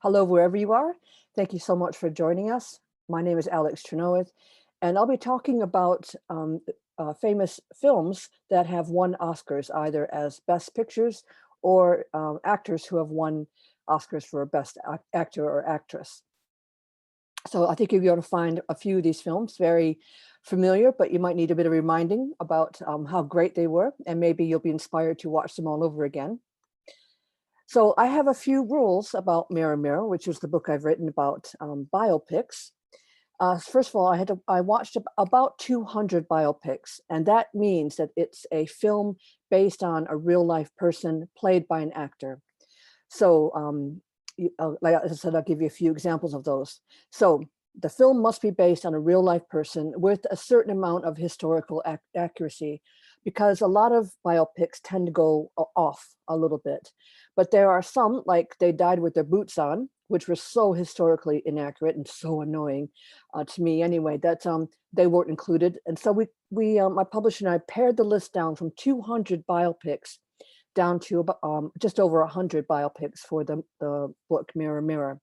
Hello, wherever you are. Thank you so much for joining us. My name is Alex Trenoweth, and I'll be talking about famous films that have won Oscars, either as Best Pictures or actors who have won Oscars for Best Actor or Actress. So I think you're going to find a few of these films very familiar, but you might need a bit of reminding about how great they were, and maybe you'll be inspired to watch them all over again. So I have a few rules about Mirror Mirror, which is the book I've written about biopics. First of all, I watched about 200 biopics, and that means that it's a film based on a real life person played by an actor. So like I said, I'll give you a few examples of those. So the film must be based on a real life person with a certain amount of historical accuracy, because a lot of biopics tend to go off a little bit. But there are some, like They Died with Their Boots On, which were so historically inaccurate and so annoying to me anyway, that they weren't included. And so my publisher and I pared the list down from 200 biopics down to just over 100 biopics for the book Mirror Mirror.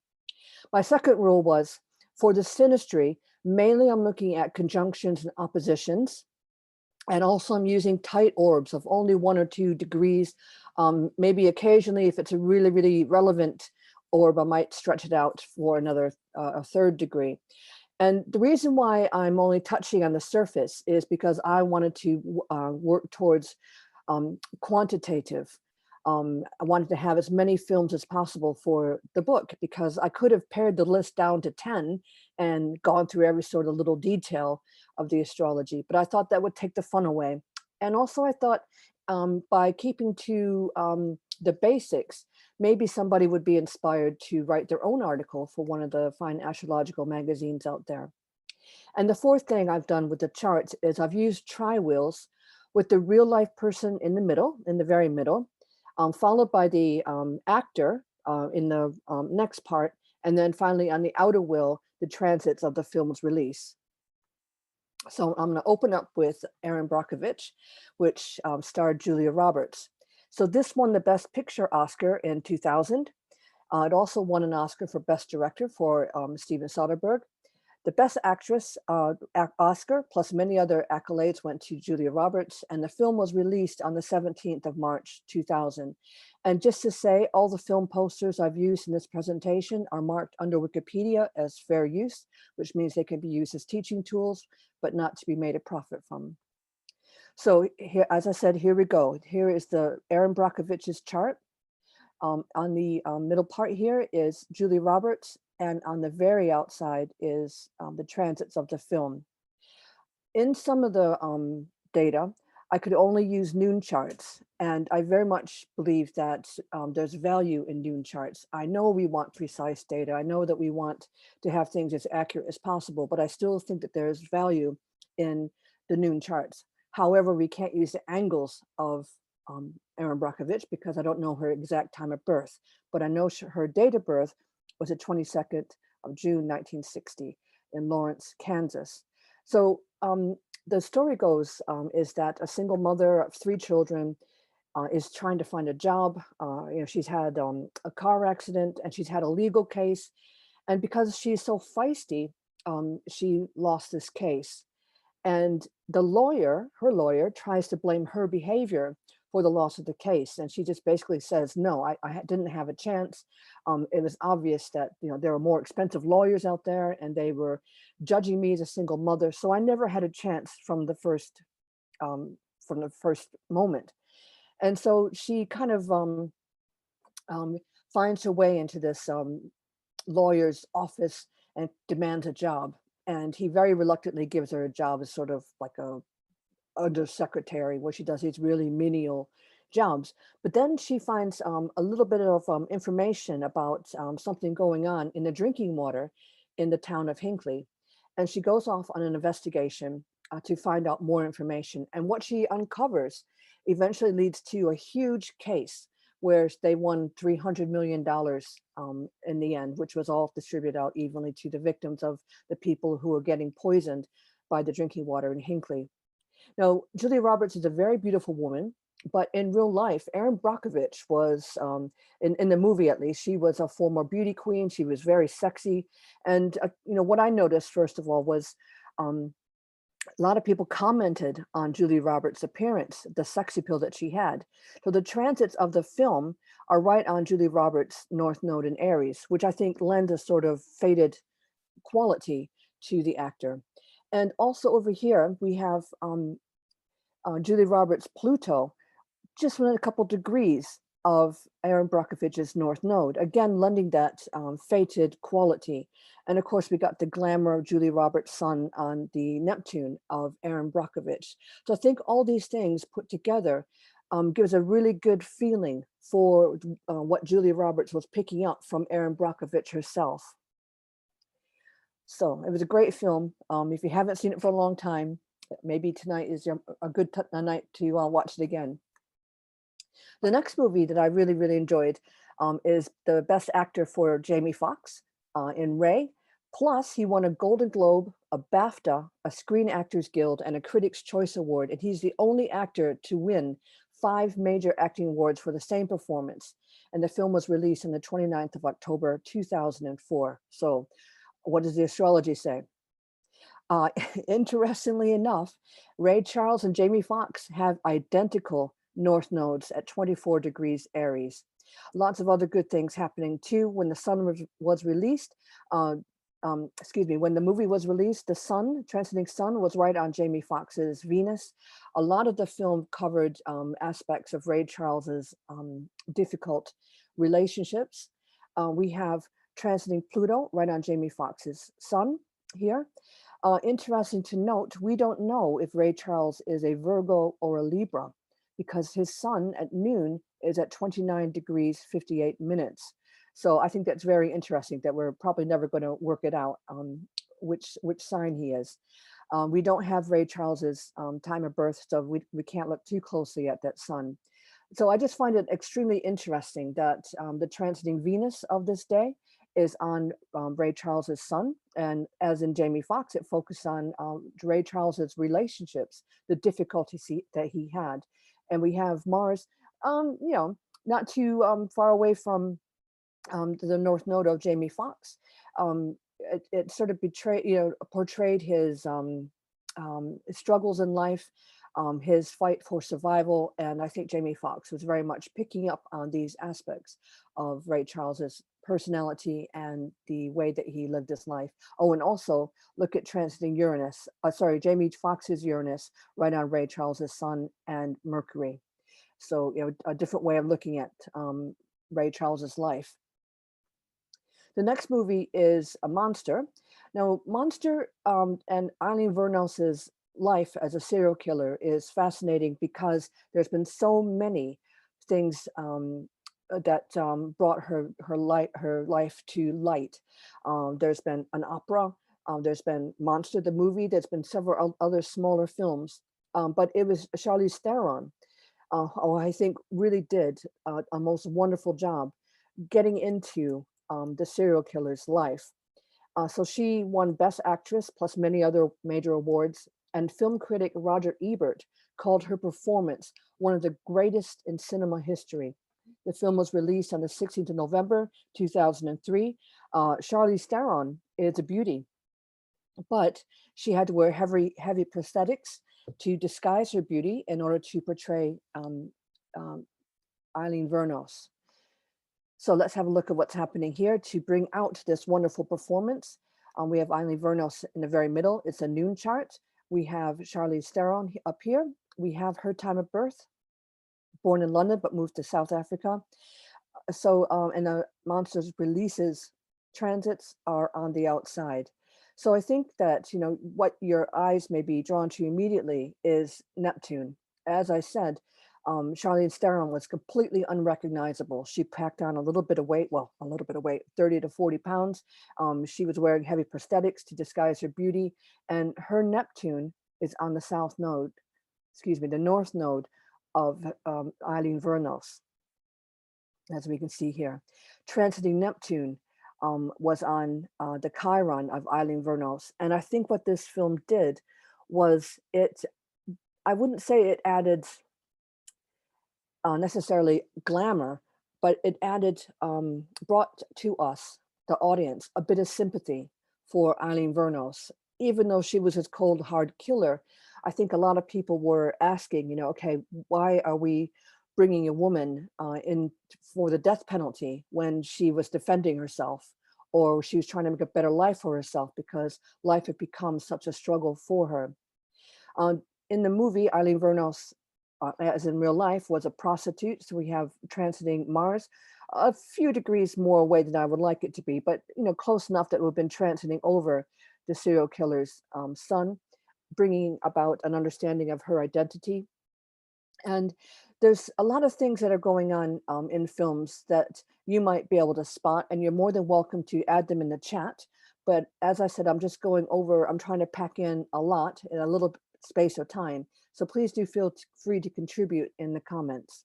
My second rule was, for the synastry, mainly I'm looking at conjunctions and oppositions. And also I'm using tight orbs of only 1 or 2 degrees. Maybe occasionally, if it's a really, really relevant orb, I might stretch it out for another a 3rd degree. And the reason why I'm only touching on the surface is because I wanted to work towards quantitative. I wanted to have as many films as possible for the book, because I could have pared the list down to 10 and gone through every sort of little detail of the astrology, but I thought that would take the fun away. And also I thought by keeping to the basics, maybe somebody would be inspired to write their own article for one of the fine astrological magazines out there. And the fourth thing I've done with the charts is I've used tri-wheels with the real life person in the middle, in the very middle, followed by the actor in the next part, and then finally on the outer wheel, the transits of the film's release. So I'm going to open up with Erin Brockovich, which starred Julia Roberts. So this won the Best Picture Oscar in 2000. It also won an Oscar for Best Director for Steven Soderbergh. The Best Actress Oscar, plus many other accolades, went to Julia Roberts, and the film was released on the 17th of March, 2000. And just to say, all the film posters I've used in this presentation are marked under Wikipedia as fair use, which means they can be used as teaching tools, but not to be made a profit from. So here, as I said, here we go. Here is the Erin Brockovich's chart. On the middle part here is Julia Roberts, and on the very outside is the transits of the film. In some of the data, I could only use noon charts, and I very much believe that there's value in noon charts. I know we want precise data. I know that we want to have things as accurate as possible, but I still think that there's value in the noon charts. However, we can't use the angles of Erin Brockovich because I don't know her exact time of birth, but I know her date of birth was the 22nd of June, 1960 in Lawrence, Kansas. So the story goes is that a single mother of 3 children is trying to find a job. She's had a car accident and she's had a legal case. And because she's so feisty, she lost this case. And the lawyer, her lawyer, tries to blame her behavior for the loss of the case. And she just basically says, no, I didn't have a chance. It was obvious that, there were more expensive lawyers out there and they were judging me as a single mother. So I never had a chance from the first moment. And so she kind of finds her way into this lawyer's office and demands a job. And he very reluctantly gives her a job as sort of like a undersecretary, where she does these really menial jobs. But then she finds a little bit of information about something going on in the drinking water in the town of Hinckley. And she goes off on an investigation to find out more information. And what she uncovers eventually leads to a huge case where they won $300 million in the end, which was all distributed out evenly to the victims of the people who were getting poisoned by the drinking water in Hinckley. Now, Julia Roberts is a very beautiful woman. But in real life, Erin Brockovich was, in the movie at least, she was a former beauty queen. She was very sexy. And, what I noticed, first of all, was um, a lot of people commented on Julie Roberts' appearance, the sex appeal that she had. So the transits of the film are right on Julie Roberts' North Node in Aries, which I think lends a sort of faded quality to the actor. And also over here, we have Julie Roberts' Pluto, just within a couple degrees of Erin Brockovich's North Node, again, lending that fated quality. And of course, we got the glamour of Julie Roberts' sun on the Neptune of Erin Brockovich. So I think all these things put together gives a really good feeling for what Julie Roberts was picking up from Erin Brockovich herself. So it was a great film. If you haven't seen it for a long time, maybe tonight is a good night to watch it again. The next movie that I really, really enjoyed is the Best Actor for Jamie Foxx in Ray. Plus, he won a Golden Globe, a BAFTA, a Screen Actors Guild, and a Critics' Choice Award. And he's the only actor to win 5 major acting awards for the same performance. And the film was released on the 29th of October, 2004. So what does the astrology say? Interestingly enough, Ray Charles and Jamie Foxx have identical north nodes at 24 degrees Aries. Lots of other good things happening too. When the sun was released, when the movie was released, the sun, transiting sun, was right on Jamie Foxx's Venus. A lot of the film covered aspects of Ray Charles's difficult relationships. We have transiting Pluto right on Jamie Foxx's sun here. Interesting to note, we don't know if Ray Charles is a Virgo or a Libra because his sun at noon is at 29 degrees 58 minutes. So I think that's very interesting that we're probably never going to work it out which sign he is. We don't have Ray Charles's time of birth, so we can't look too closely at that sun. So I just find it extremely interesting that the transiting Venus of this day is on Ray Charles's sun, and as in Jamie Foxx, it focused on Ray Charles's relationships, the difficulties that he had, and we have Mars, not too far away from the North Node of Jamie Foxx. It sort of portrayed his struggles in life, his fight for survival, and I think Jamie Foxx was very much picking up on these aspects of Ray Charles's personality and the way that he lived his life. Oh, and also look at transiting Uranus, Jamie Foxx's Uranus right on Ray Charles's Sun and Mercury. So, a different way of looking at Ray Charles's life. The next movie is a Monster. Now, Monster and Eileen Vernos's life as a serial killer is fascinating because there's been so many things that brought her life to light. There's been an opera, there's been Monster the movie, there's been several other smaller films, but it was Charlize Theron who I think really did a most wonderful job getting into the serial killer's life. So she won Best Actress plus many other major awards, and film critic Roger Ebert called her performance one of the greatest in cinema history. The film was released on the 16th of November, 2003. Charlize Theron is a beauty, but she had to wear heavy prosthetics to disguise her beauty in order to portray Eileen Vernos. So let's have a look at what's happening here to bring out this wonderful performance. We have Eileen Vernos in the very middle. It's a noon chart. We have Charlize Theron up here. We have her time of birth, born in London, but moved to South Africa. So, and the Monster's releases transits are on the outside. So I think that, what your eyes may be drawn to immediately is Neptune. As I said, Charlize Theron was completely unrecognizable. She packed on a little bit of weight, 30 to 40 pounds. She was wearing heavy prosthetics to disguise her beauty, and her Neptune is on the the North Node of Eileen Vernos, as we can see here. Transiting Neptune was on the Chiron of Eileen Vernos. And I think what this film did was I wouldn't say it added necessarily glamour, but it added, brought to us, the audience, a bit of sympathy for Eileen Vernos. Even though she was this cold, hard killer, I think a lot of people were asking, okay, why are we bringing a woman in for the death penalty when she was defending herself, or she was trying to make a better life for herself because life had become such a struggle for her. In the movie, Eileen Vernos, as in real life, was a prostitute. So we have transiting Mars, a few degrees more away than I would like it to be, but close enough that we've been transiting over the serial killer's son, bringing about an understanding of her identity. And there's a lot of things that are going on in films that you might be able to spot, and you're more than welcome to add them in the chat. But as I said, I'm just going over, I'm trying to pack in a lot in a little space of time. So please do feel free to contribute in the comments.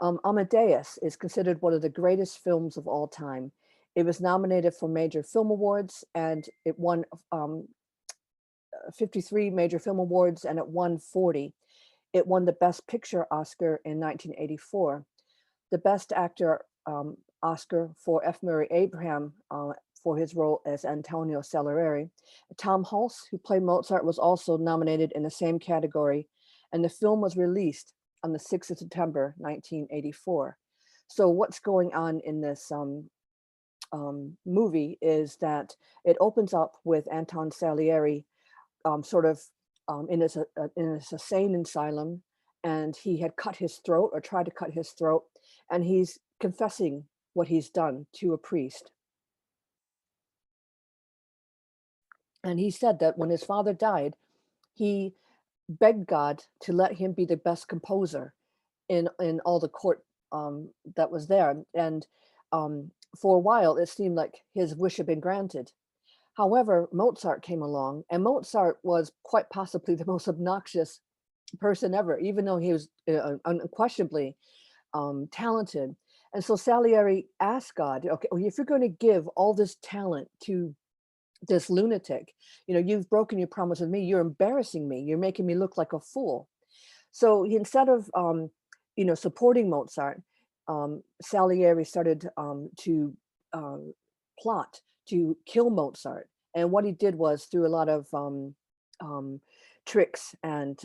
Amadeus is considered one of the greatest films of all time. It was nominated for major film awards, and it won 53 major film awards, and it won 40. It won the Best Picture Oscar in 1984. The Best Actor Oscar for F. Murray Abraham for his role as Antonio Salieri. Tom Hulce, who played Mozart, was also nominated in the same category, and the film was released on the 6th of September, 1984. So what's going on in this movie is that it opens up with Anton Salieri sort of in his insane asylum, and he had cut his throat or tried to cut his throat, and he's confessing what he's done to a priest. And he said that when his father died, he begged God to let him be the best composer in all the court that was there. And for a while, it seemed like his wish had been granted. However, Mozart came along, and Mozart was quite possibly the most obnoxious person ever, even though he was unquestionably talented. And so Salieri asked God, okay, well, if you're going to give all this talent to this lunatic, you've broken your promise with me, you're embarrassing me, you're making me look like a fool. So instead of, supporting Mozart, Salieri started to plot to kill Mozart. And what he did was, through a lot of tricks and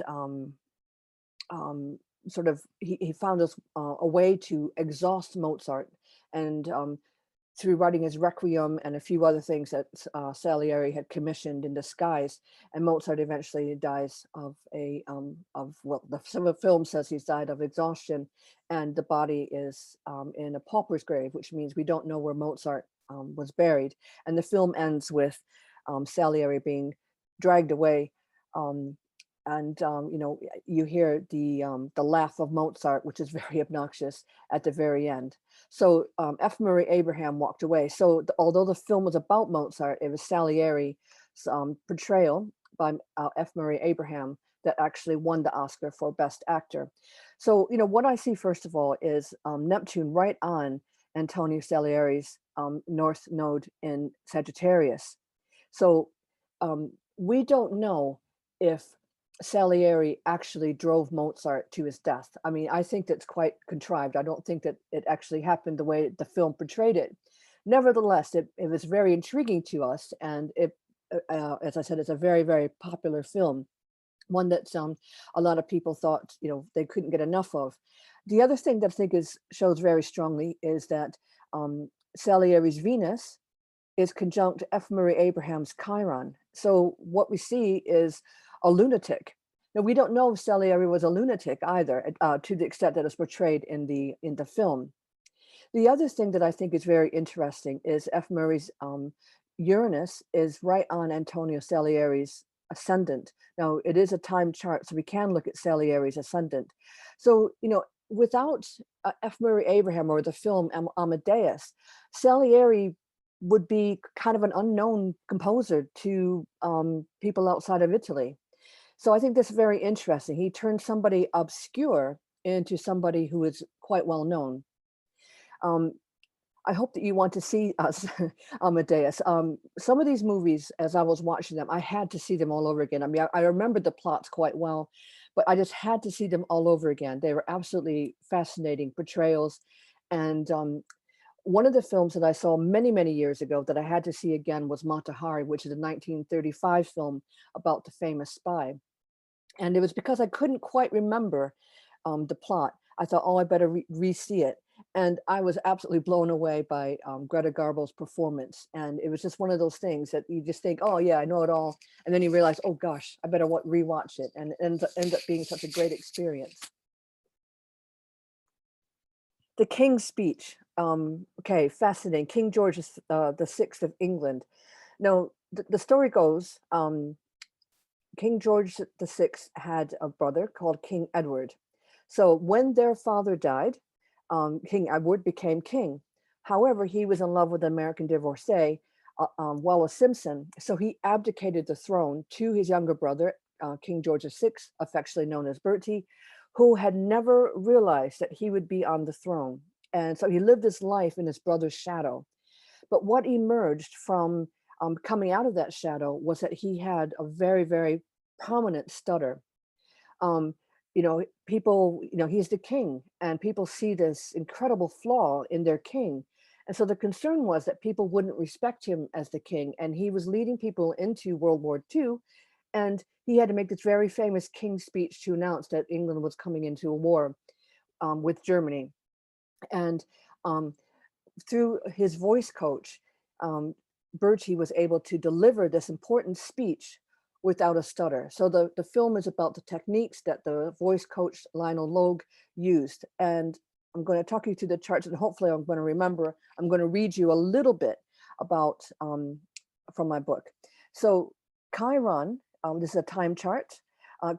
sort of, he found a way to exhaust Mozart, and through writing his Requiem and a few other things that Salieri had commissioned in disguise. And Mozart eventually dies of some of the film says he's died of exhaustion, and the body is in a pauper's grave, which means we don't know where Mozart was buried. And the film ends with Salieri being dragged away, and you hear the laugh of Mozart, which is very obnoxious at the very end. So F. Murray Abraham walked away. So although the film was about Mozart, it was Salieri's portrayal by F. Murray Abraham that actually won the Oscar for Best Actor. So what I see first of all is Neptune right on Antonio Salieri's North Node in Sagittarius. So we don't know if Salieri actually drove Mozart to his death. I mean, I think that's quite contrived. I don't think that it actually happened the way the film portrayed it. Nevertheless, it was very intriguing to us, and it, as I said, it's a very, very popular film, one that a lot of people thought they couldn't get enough of. The other thing that I think shows very strongly is that Salieri's Venus is conjunct F. Murray Abraham's Chiron. So what we see is a lunatic. Now, we don't know if Salieri was a lunatic either, to the extent that it's portrayed in the film. The other thing that I think is very interesting is F. Murray's Uranus is right on Antonio Salieri's ascendant. Now, it is a time chart, so we can look at Salieri's ascendant. So, without F. Murray Abraham or the film Amadeus, Salieri would be kind of an unknown composer to people outside of Italy. So I think that's very interesting. He turned somebody obscure into somebody who is quite well known. I hope that you want to see us, Amadeus. Some of these movies, as I was watching them, I had to see them all over again. I mean, I remembered the plots quite well, but I just had to see them all over again. They were absolutely fascinating portrayals. And one of the films that I saw many, many years ago that I had to see again was Mata Hari, which is a 1935 film about the famous spy. And it was because I couldn't quite remember the plot. I thought, oh, I better re-see it. And I was absolutely blown away by Greta Garbo's performance. And it was just one of those things that you just think, oh yeah, I know it all. And then you realize, oh gosh, I better rewatch it. And it ends up being such a great experience. The King's Speech. Okay, fascinating. King George VI of England. Now, the story goes, King George VI had a brother called King Edward. So when their father died, King Edward became king. However, he was in love with an American divorcee, Wallace Simpson. So he abdicated the throne to his younger brother, King George VI, affectionately known as Bertie, who had never realized that he would be on the throne. And so he lived his life in his brother's shadow. But what emerged from coming out of that shadow was that he had a very, very prominent stutter. You know, people, you know, he's the king, and people see this incredible flaw in their king. And so the concern was that people wouldn't respect him as the king, and he was leading people into World War II. And he had to make this very famous King's speech to announce that England was coming into a war with Germany. And through his voice coach, Bertie was able to deliver this important speech without a stutter. So the film is about the techniques that the voice coach Lionel Logue used. And I'm going to talk you through the charts, and hopefully I'm going to remember. I'm going to read you a little bit about from my book. So Chiron, this is a time chart.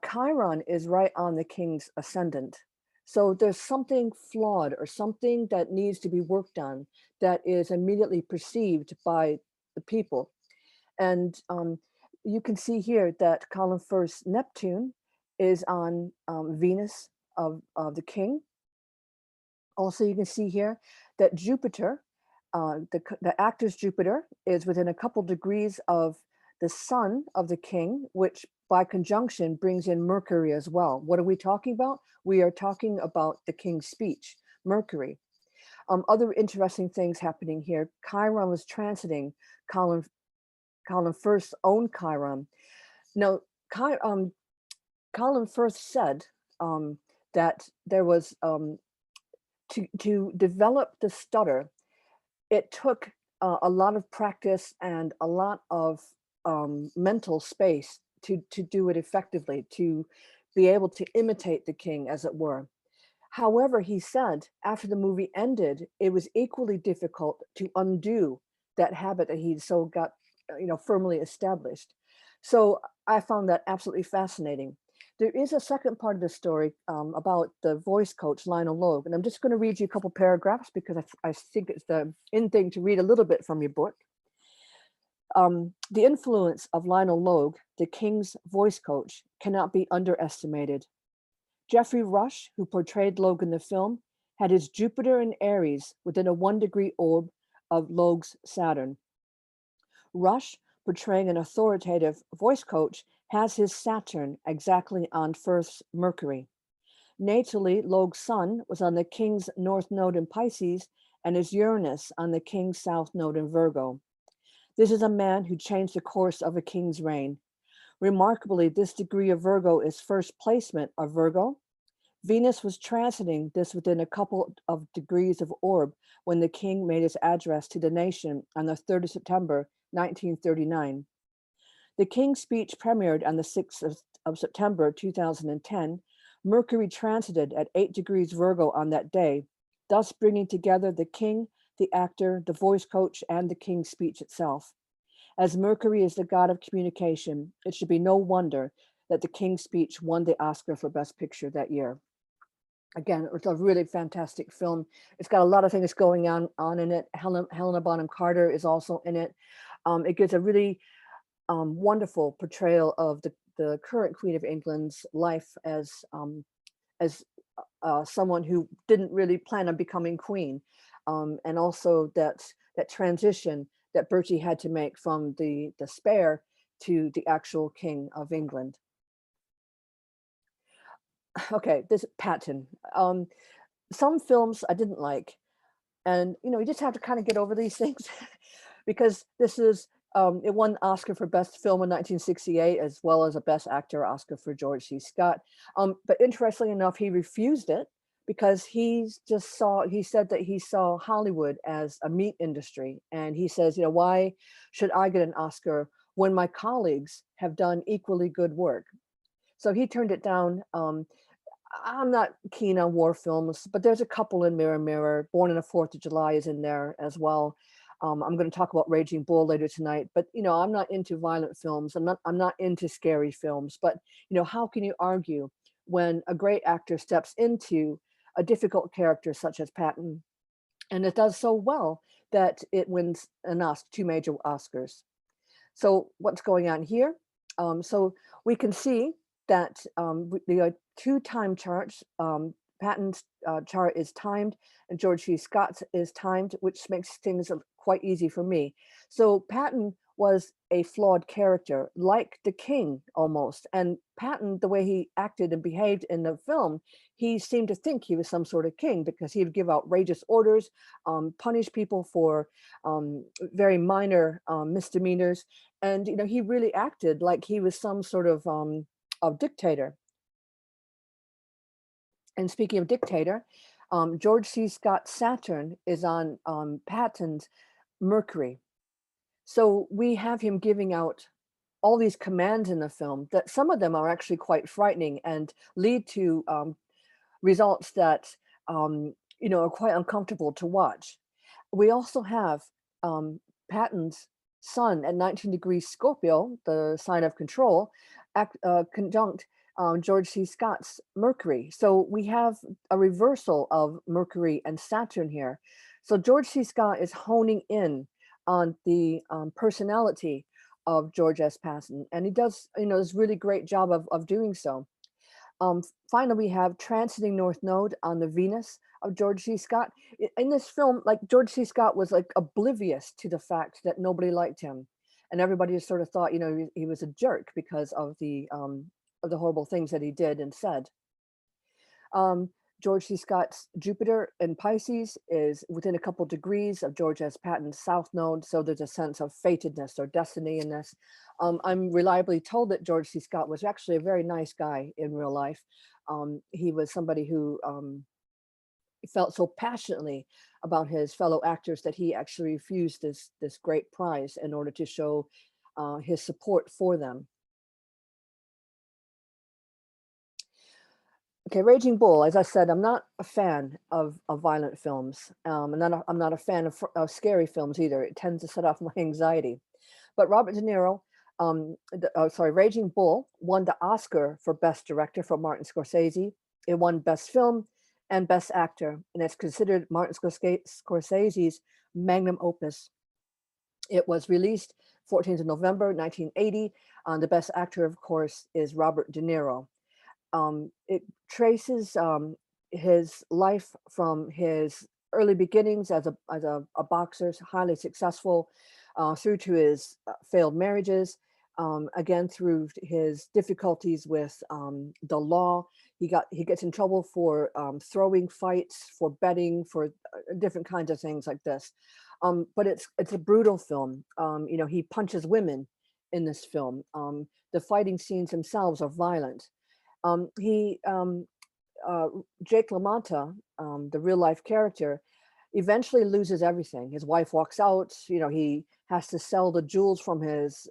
Chiron is right on the king's ascendant. So there's something flawed or something that needs to be worked on that is immediately perceived by the people. And you can see here that column first, Neptune is on Venus of the king. Also, you can see here that Jupiter, the actor's Jupiter, is within a couple degrees of the sun of the king, which by conjunction brings in Mercury as well. What are we talking about? We are talking about the king's speech, Mercury. Other interesting things happening here. Chiron was transiting column first's own Chiron. Now, Colin first said that there was, to develop the stutter, it took a lot of practice and a lot of mental space to do it effectively, to be able to imitate the king, as it were. However, he said after the movie ended, it was equally difficult to undo that habit that he'd so got, firmly established. So I found that absolutely fascinating. There is a second part of the story about the voice coach, Lionel Logue, and I'm just going to read you a couple paragraphs because I think it's the in thing to read a little bit from your book. The influence of Lionel Logue, the king's voice coach, cannot be underestimated. Geoffrey Rush, who portrayed Logue in the film, had his Jupiter in Aries within a 1-degree orb of Logue's Saturn. Rush, portraying an authoritative voice coach, has his Saturn exactly on Firth's Mercury. Natally, Logue's sun was on the king's north node in Pisces and his Uranus on the king's south node in Virgo. This is a man who changed the course of a king's reign. Remarkably, this degree of Virgo is first placement of Virgo. Venus was transiting this within a couple of degrees of orb when the king made his address to the nation on the 3rd of September, 1939. The king's speech premiered on the 6th of September, 2010. Mercury transited at 8 degrees Virgo on that day, thus bringing together the king, the actor, the voice coach, and the king's speech itself. As Mercury is the god of communication, it should be no wonder that the King's Speech won the Oscar for Best Picture that year. Again, it's a really fantastic film. It's got a lot of things going on in it. Helena Bonham Carter is also in it. It gives a really wonderful portrayal of the current Queen of England's life as someone who didn't really plan on becoming queen, and also that transition that Bertie had to make from the spare to the actual King of England. Okay, this Patton. Some films I didn't like, and you just have to kind of get over these things because this is it won Oscar for Best Film in 1968, as well as a Best Actor Oscar for George C. Scott. But interestingly enough, he refused it because he said that he saw Hollywood as a meat industry. And he says, why should I get an Oscar when my colleagues have done equally good work? So he turned it down. I'm not keen on war films, but there's a couple in Mirror Mirror. Born on the 4th of July is in there as well. I'm going to talk about Raging Bull later tonight, but I'm not into violent films. I'm not into scary films. But how can you argue when a great actor steps into a difficult character such as Patton, and it does so well that it wins two major Oscars? So what's going on here? So we can see that the two time charts, Patton's chart is timed and George C. Scott's is timed, which makes things quite easy for me. So Patton was a flawed character, like the king almost. And Patton, the way he acted and behaved in the film, he seemed to think he was some sort of king because he would give outrageous orders, punish people for very minor misdemeanors. And he really acted like he was some sort of dictator. And speaking of dictator, George C. Scott's Saturn is on Patton's Mercury. So we have him giving out all these commands in the film that some of them are actually quite frightening and lead to results that are quite uncomfortable to watch. We also have Patton's Sun at 19 degrees Scorpio, the sign of control, conjunct George C. Scott's Mercury. So we have a reversal of Mercury and Saturn here. So George C. Scott is honing in on the personality of George S. Patton, and he does, this really great job of doing so. Finally, we have transiting North Node on the Venus of George C. Scott. In this film, like George C. Scott was like oblivious to the fact that nobody liked him, and everybody just sort of thought, he was a jerk because of the horrible things that he did and said. George C. Scott's Jupiter in Pisces is within a couple degrees of George S. Patton's South Node, so there's a sense of fatedness or destiny in this. I'm reliably told that George C. Scott was actually a very nice guy in real life. He was somebody who felt so passionately about his fellow actors that he actually refused this great prize in order to show his support for them. Okay, Raging Bull, as I said, I'm not a fan of violent films. I'm not a fan of scary films either. It tends to set off my anxiety. But Robert De Niro, Raging Bull won the Oscar for Best Director for Martin Scorsese. It won Best Film and Best Actor, and it's considered Martin Scorsese's magnum opus. It was released 14th of November, 1980. The Best Actor, of course, is Robert De Niro. It traces his life from his early beginnings as a boxer, highly successful, through to his failed marriages, again through his difficulties with the law. He gets in trouble for throwing fights, for betting, for different kinds of things like this. But it's a brutal film. He punches women in this film. The fighting scenes themselves are violent. Jake LaMotta, the real life character, eventually loses everything. His wife walks out. He has to sell the jewels from his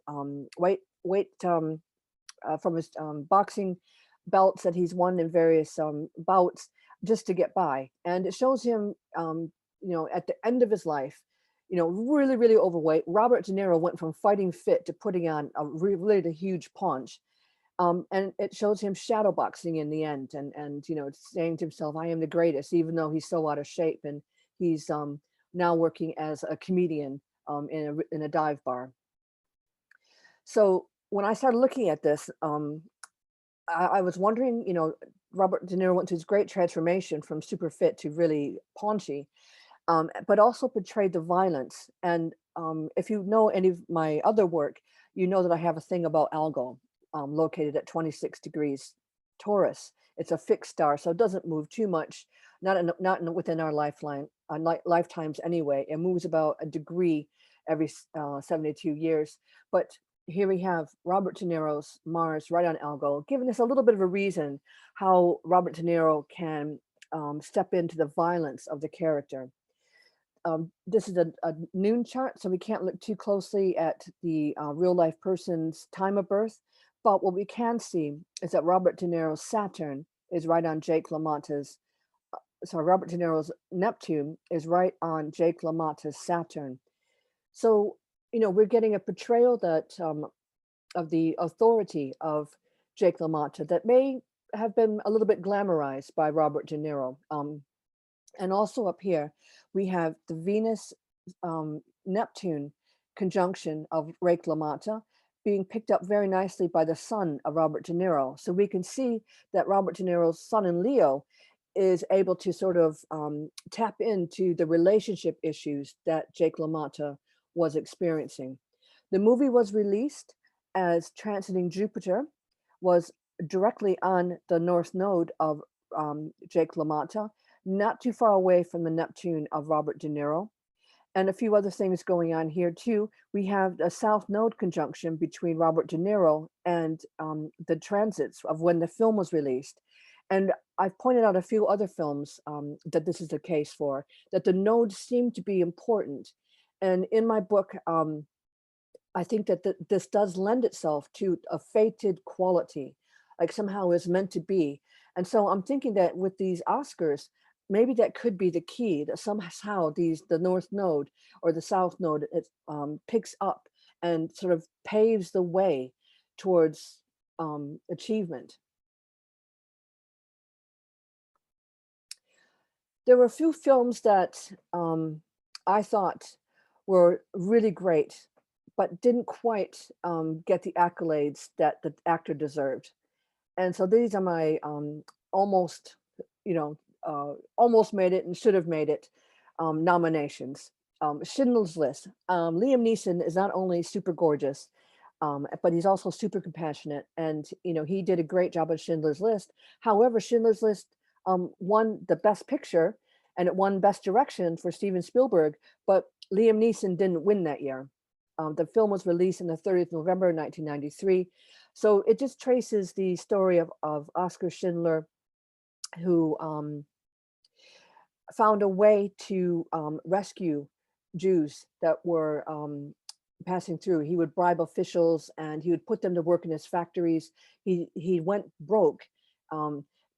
boxing belts that he's won in various bouts just to get by. And it shows him, at the end of his life, really, really overweight. Robert De Niro went from fighting fit to putting on a really huge paunch. And it shows him shadowboxing in the end and saying to himself, I am the greatest, even though he's so out of shape. And he's now working as a comedian in a dive bar. So when I started looking at this, I was wondering, Robert De Niro went through this great transformation from super fit to really paunchy, but also portrayed the violence. And if you know any of my other work, you know that I have a thing about Algol. Located at 26 degrees Taurus It's a fixed star, so it doesn't move too much, within our lifetimes anyway. It moves about a degree every 72 years. But here we have Robert De Niro's Mars right on Algol, giving us a little bit of a reason how Robert De Niro can step into the violence of the character. This is a noon chart, so we can't look too closely at the real life person's time of birth. But what we can see is that Robert De Niro's Saturn is right on Jake LaMotta's. Sorry, Robert De Niro's Neptune is right on Jake LaMotta's Saturn. So, we're getting a portrayal that of the authority of Jake LaMotta that may have been a little bit glamorized by Robert De Niro. And also up here, we have the Venus Neptune conjunction of Jake LaMotta being picked up very nicely by the sun of Robert De Niro. So we can see that Robert De Niro's sun in Leo is able to sort of tap into the relationship issues that Jake LaMotta was experiencing. The movie was released as Transiting Jupiter, was directly on the North Node of Jake LaMotta, not too far away from the Neptune of Robert De Niro. And a few other things going on here too. We have a South Node conjunction between Robert De Niro and the transits of when the film was released. And I've pointed out a few other films that this is the case for, that the nodes seem to be important. And in my book, I think that this does lend itself to a fated quality, like somehow is meant to be. And so I'm thinking that with these Oscars, maybe that could be the key, that somehow the North Node or the South Node picks up and sort of paves the way towards achievement. There were a few films that I thought were really great, but didn't quite get the accolades that the actor deserved. And so these are my almost, almost made it and should have made it nominations. Schindler's List. Liam Neeson is not only super gorgeous, but he's also super compassionate. And, he did a great job of Schindler's List. However, Schindler's List won the Best Picture and it won Best Direction for Steven Spielberg, but Liam Neeson didn't win that year. The film was released on the 30th of November, 1993. So it just traces the story of Oskar Schindler, who found a way to rescue Jews that were passing through. He would bribe officials and he would put them to work in his factories. He went broke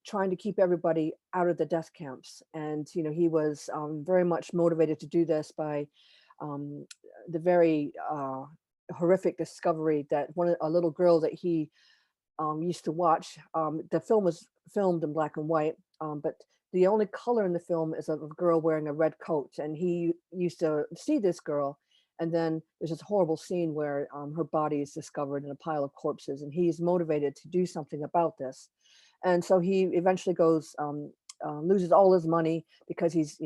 trying to keep everybody out of the death camps. And, he was very much motivated to do this by the very horrific discovery that a little girl that he used to watch. The film was filmed in black and white, but the only color in the film is of a girl wearing a red coat. And he used to see this girl. And then there's this horrible scene where her body is discovered in a pile of corpses. And he's motivated to do something about this. And so he eventually goes, loses all his money because he's,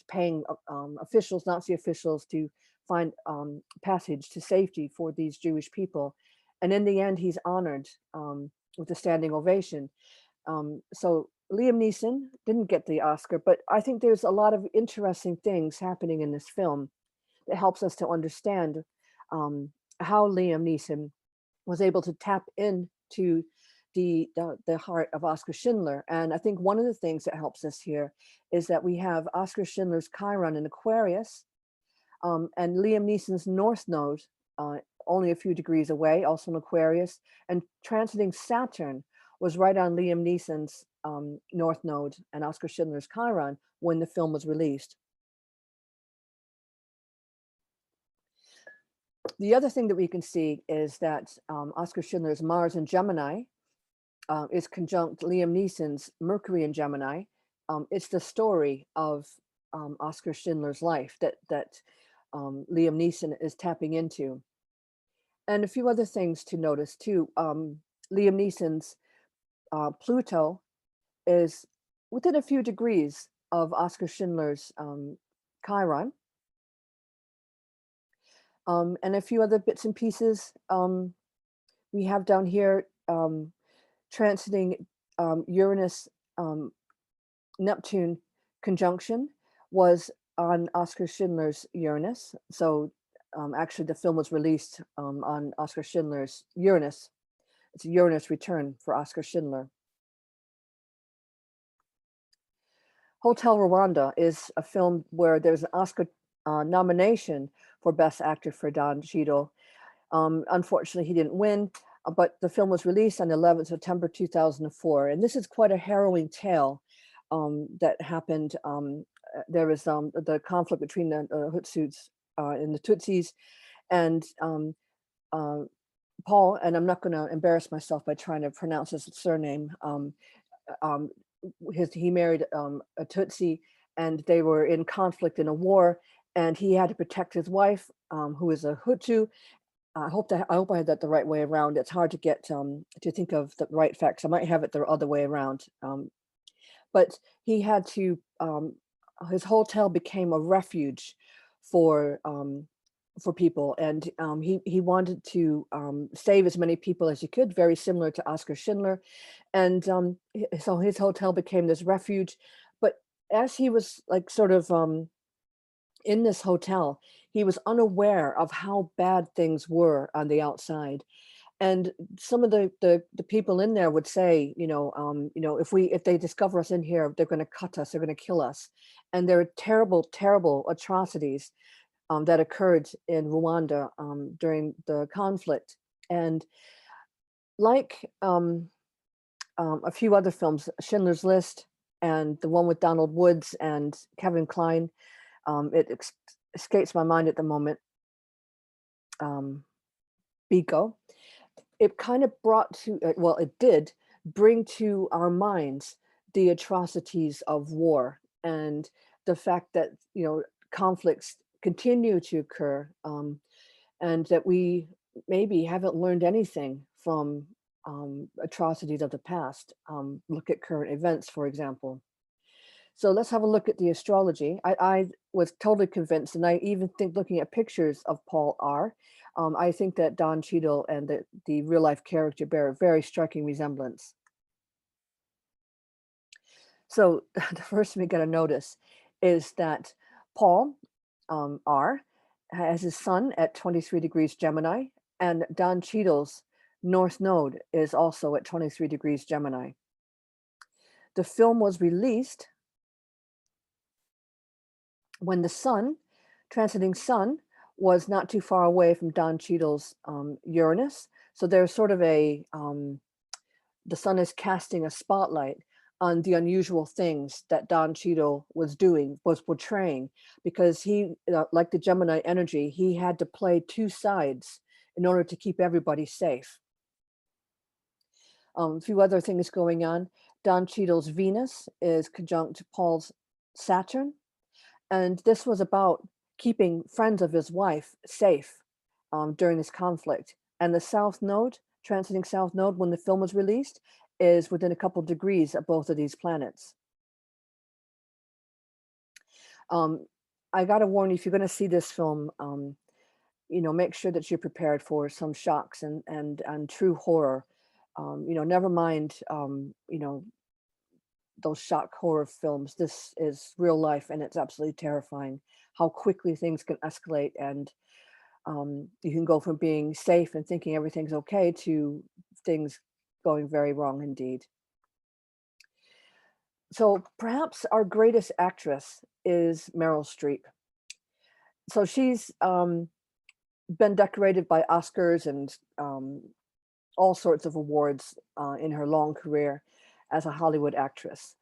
paying officials, Nazi officials, to find passage to safety for these Jewish people. And in the end, he's honored with a standing ovation. So Liam Neeson didn't get the Oscar, but I think there's a lot of interesting things happening in this film that helps us to understand how Liam Neeson was able to tap into the heart of Oskar Schindler. And I think one of the things that helps us here is that we have Oskar Schindler's Chiron in Aquarius, and Liam Neeson's North Node, only a few degrees away, also in Aquarius, and transiting Saturn was right on Liam Neeson's North Node and Oskar Schindler's Chiron when the film was released. The other thing that we can see is that Oskar Schindler's Mars in Gemini is conjunct Liam Neeson's Mercury in Gemini. It's the story of Oskar Schindler's life that Liam Neeson is tapping into. And a few other things to notice too. Liam Neeson's Pluto is within a few degrees of Oskar Schindler's Chiron. And a few other bits and pieces we have down here transiting Uranus Neptune conjunction was on Oskar Schindler's Uranus. So actually, the film was released on Oskar Schindler's Uranus. It's a Uranus return for Oskar Schindler. Hotel Rwanda is a film where there's an Oscar nomination for Best Actor for Don Cheadle. Unfortunately, he didn't win, but the film was released on 11th September 2004. And this is quite a harrowing tale that happened. There was the conflict between the Hutsuts and the Tutsis, and Paul, and I'm not going to embarrass myself by trying to pronounce his surname. He married a Tutsi, and they were in conflict in a war, and he had to protect his wife, who is a Hutu. I hope I had that the right way around. It's hard to get to think of the right facts. I might have it the other way around. But he had to. His hotel became a refuge for people, and he wanted to save as many people as he could, very similar to Oskar Schindler, and so his hotel became this refuge. But as he was like sort of in this hotel, he was unaware of how bad things were on the outside. And some of the people in there would say, if they discover us in here, they're going to cut us, they're going to kill us. And there are terrible, terrible atrocities that occurred in Rwanda during the conflict. And like a few other films, Schindler's List and the one with Donald Woods and Kevin Kline, it escapes my mind at the moment, Biko. It kind of brought to, it did bring to our minds the atrocities of war and the fact that, conflicts continue to occur, and that we maybe haven't learned anything from atrocities of the past. Look at current events, for example. So let's have a look at the astrology. I was totally convinced, and I even think looking at pictures of Paul R., I think that Don Cheadle and the real life character bear a very striking resemblance. So the first thing we got to notice is that Paul R. has his sun at 23 degrees Gemini, and Don Cheadle's North Node is also at 23 degrees Gemini. The film was released when the sun, transiting Sun, was not too far away from Don Cheadle's Uranus. So there's sort of the sun is casting a spotlight on the unusual things that Don Cheadle was portraying, because he, like the Gemini energy, he had to play two sides in order to keep everybody safe. A few other things going on. Don Cheadle's Venus is conjunct Paul's Saturn, and this was about keeping friends of his wife safe during this conflict. And the South Node, transiting South Node, when the film was released, is within a couple degrees of both of these planets. I got to warn you, if you're going to see this film, make sure that you're prepared for some shocks and true horror. Never mind, those shock horror films. This is real life, and it's absolutely terrifying how quickly things can escalate, and you can go from being safe and thinking everything's okay to things going very wrong indeed. So perhaps our greatest actress is Meryl Streep. So she's been decorated by Oscars and all sorts of awards in her long career as a Hollywood actress.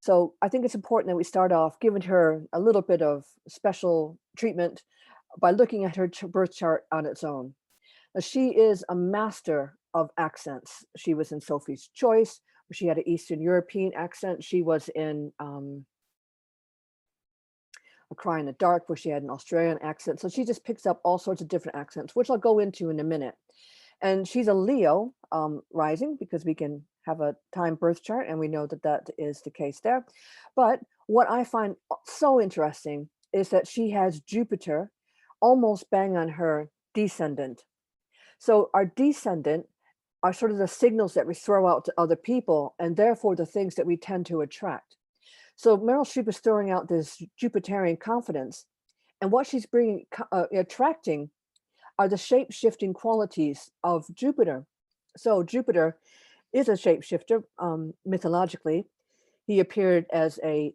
So I think it's important that we start off giving her a little bit of special treatment by looking at her birth chart on its own. Now, she is a master of accents. She was in Sophie's Choice, where she had an Eastern European accent. She was in A Cry in the Dark, where she had an Australian accent. So she just picks up all sorts of different accents, which I'll go into in a minute. And she's a Leo rising, because we can have a time birth chart, and we know that that is the case there. But what I find so interesting is that she has Jupiter almost bang on her descendant. So our descendant are sort of the signals that we throw out to other people, and therefore the things that we tend to attract. So Meryl Streep is throwing out this Jupiterian confidence, and what she's attracting are the shape-shifting qualities of Jupiter. So Jupiter is a shapeshifter mythologically. He appeared as a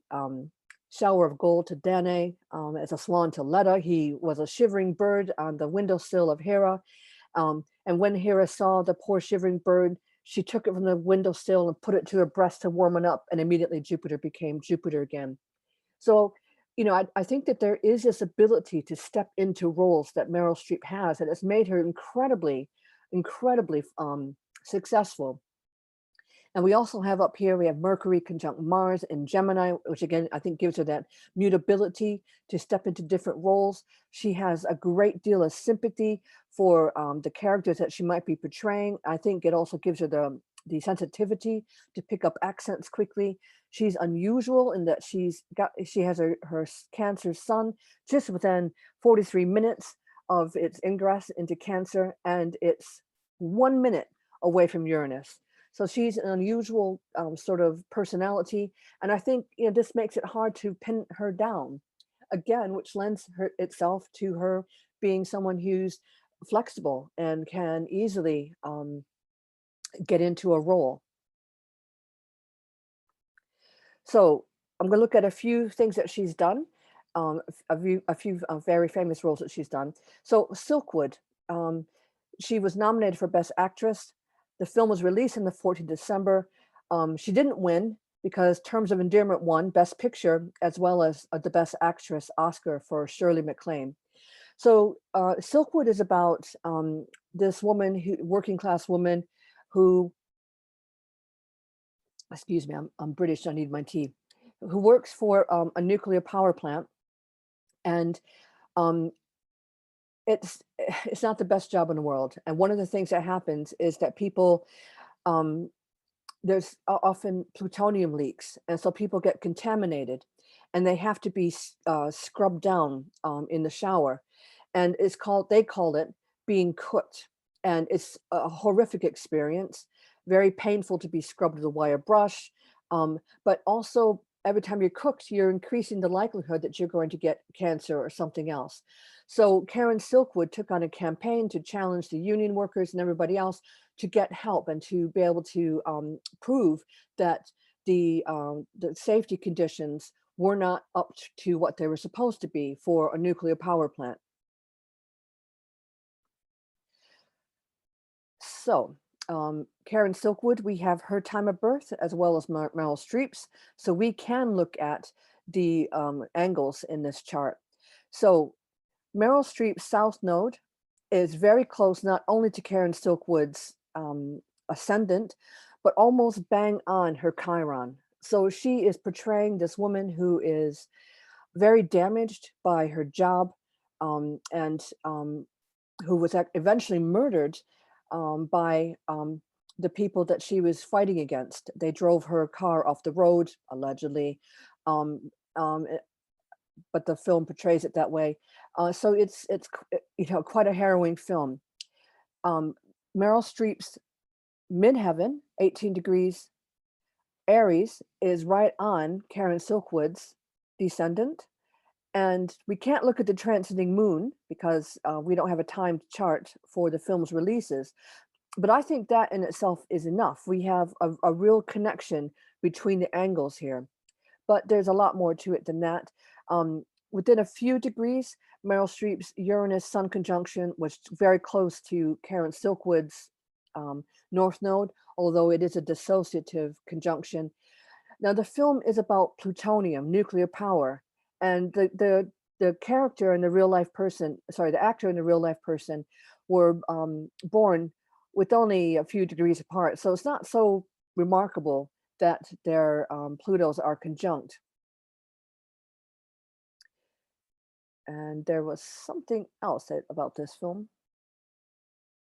shower of gold to Danae, as a swan to Leda. He was a shivering bird on the windowsill of Hera. And when Hera saw the poor shivering bird, she took it from the windowsill and put it to her breast to warm it up, and immediately Jupiter became Jupiter again. So, I think that there is this ability to step into roles that Meryl Streep has, and it's made her incredibly, incredibly successful. And we also have up here, we have Mercury conjunct Mars in Gemini, which again, I think gives her that mutability to step into different roles. She has a great deal of sympathy for the characters that she might be portraying. I think it also gives her the sensitivity to pick up accents quickly. She's unusual in that she has her Cancer sun just within 43 minutes of its ingress into Cancer, and it's 1 minute away from Uranus. So she's an unusual sort of personality, and I think this makes it hard to pin her down, again, which lends itself to her being someone who's flexible and can easily get into a role. So I'm going to look at a few things that she's done, a few very famous roles that she's done. So Silkwood, she was nominated for Best Actress. The film was released on the 14th of December. She didn't win because Terms of Endearment won Best Picture, as well as the Best Actress Oscar for Shirley MacLaine. So Silkwood is about this woman, working class woman, who, excuse me, I'm British, I need my tea, who works for a nuclear power plant. And it's not the best job in the world. And one of the things that happens is that people, there's often plutonium leaks. And so people get contaminated and they have to be scrubbed down in the shower. And they call it being cooked. And it's a horrific experience, very painful to be scrubbed with a wire brush. But also every time you're cooked, you're increasing the likelihood that you're going to get cancer or something else. So Karen Silkwood took on a campaign to challenge the union workers and everybody else to get help and to be able to prove that the safety conditions were not up to what they were supposed to be for a nuclear power plant. So Karen Silkwood, we have her time of birth as well as Meryl Streep's. So we can look at the angles in this chart. So Meryl Streep's South Node is very close not only to Karen Silkwood's ascendant, but almost bang on her Chiron. So she is portraying this woman who is very damaged by her job and who was eventually murdered by the people that she was fighting against. They drove her car off the road, allegedly, but the film portrays it that way. So it's quite a harrowing film. Meryl Streep's midheaven, 18 degrees Aries, is right on Karen Silkwood's descendant. And we can't look at the transiting moon because we don't have a timed chart for the film's releases. But I think that in itself is enough. We have a real connection between the angles here. But there's a lot more to it than that. Within a few degrees, Meryl Streep's Uranus-Sun conjunction was very close to Karen Silkwood's North Node, although it is a dissociative conjunction. Now, the film is about plutonium, nuclear power. And the character and the real life person, sorry, the actor and the real life person were born with only a few degrees apart. So it's not so remarkable that their Plutos are conjunct. And there was something else about this film,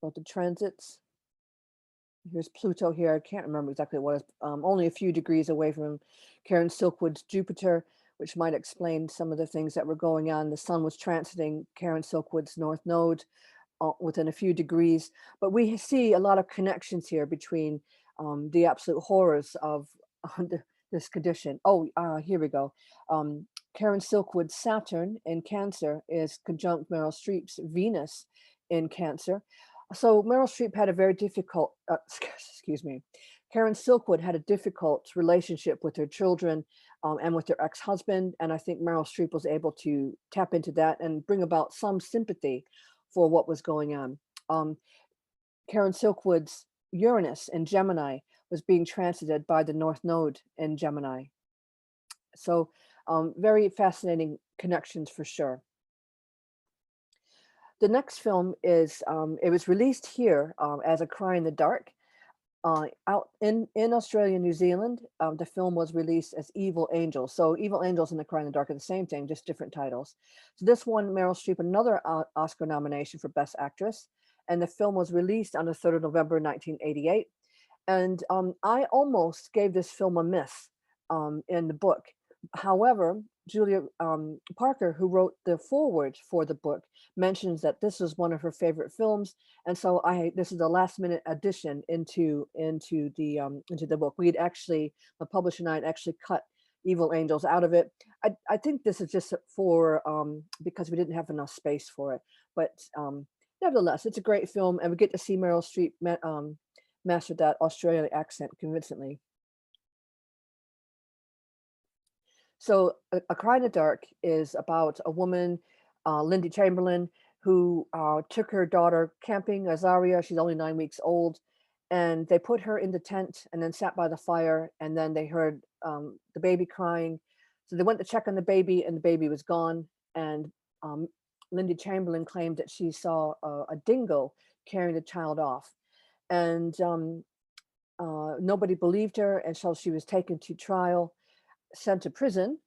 about the transits. Here's Pluto here. I can't remember exactly what it is. Only a few degrees away from Karen Silkwood's Jupiter, which might explain some of the things that were going on. The sun was transiting Karen Silkwood's North Node. within a few degrees, but we see a lot of connections here between the absolute horrors of this condition. Oh, here we go. Karen Silkwood's Saturn in Cancer is conjunct Meryl Streep's Venus in Cancer. So Meryl Streep had a very difficult, excuse me, Karen Silkwood had a difficult relationship with her children and with her ex-husband. And I think Meryl Streep was able to tap into that and bring about some sympathy for what was going on. Karen Silkwood's Uranus in Gemini was being transited by the North Node in Gemini. So very fascinating connections for sure. The next film is, it was released here as A Cry in the Dark. Out in Australia and New Zealand, the film was released as Evil Angels. So Evil Angels and The Cry in the Dark are the same thing, just different titles. So this won Meryl Streep another Oscar nomination for Best Actress. And the film was released on the 3rd of November, 1988. And I almost gave this film a miss in the book. However, Julia Parker, who wrote the foreword for the book, mentions that this was one of her favorite films, and so this is a last-minute addition into the book. We had actually, the publisher and I had actually cut Evil Angels out of it. I think this is just for because we didn't have enough space for it, but nevertheless, it's a great film, and we get to see Meryl Streep master that Australian accent convincingly. So A Cry in the Dark is about a woman, Lindy Chamberlain, who took her daughter camping, Azaria. She's only 9 weeks old. And they put her in the tent and then sat by the fire. And then they heard the baby crying. So they went to check on the baby and the baby was gone. And Lindy Chamberlain claimed that she saw a dingo carrying the child off. And nobody believed her. And so she was taken to trial, sent to prison,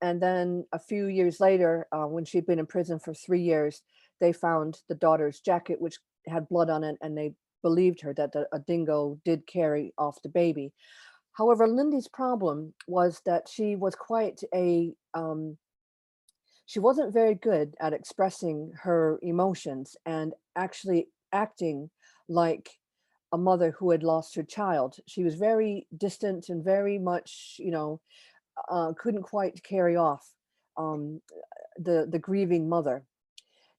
and then a few years later, when she'd been in prison for 3 years, they found the daughter's jacket, which had blood on it, and they believed her that a dingo did carry off the baby. However, Lindy's problem was that she was quite she wasn't very good at expressing her emotions and actually acting like a mother who had lost her child. She was very distant and very much, couldn't quite carry off the grieving mother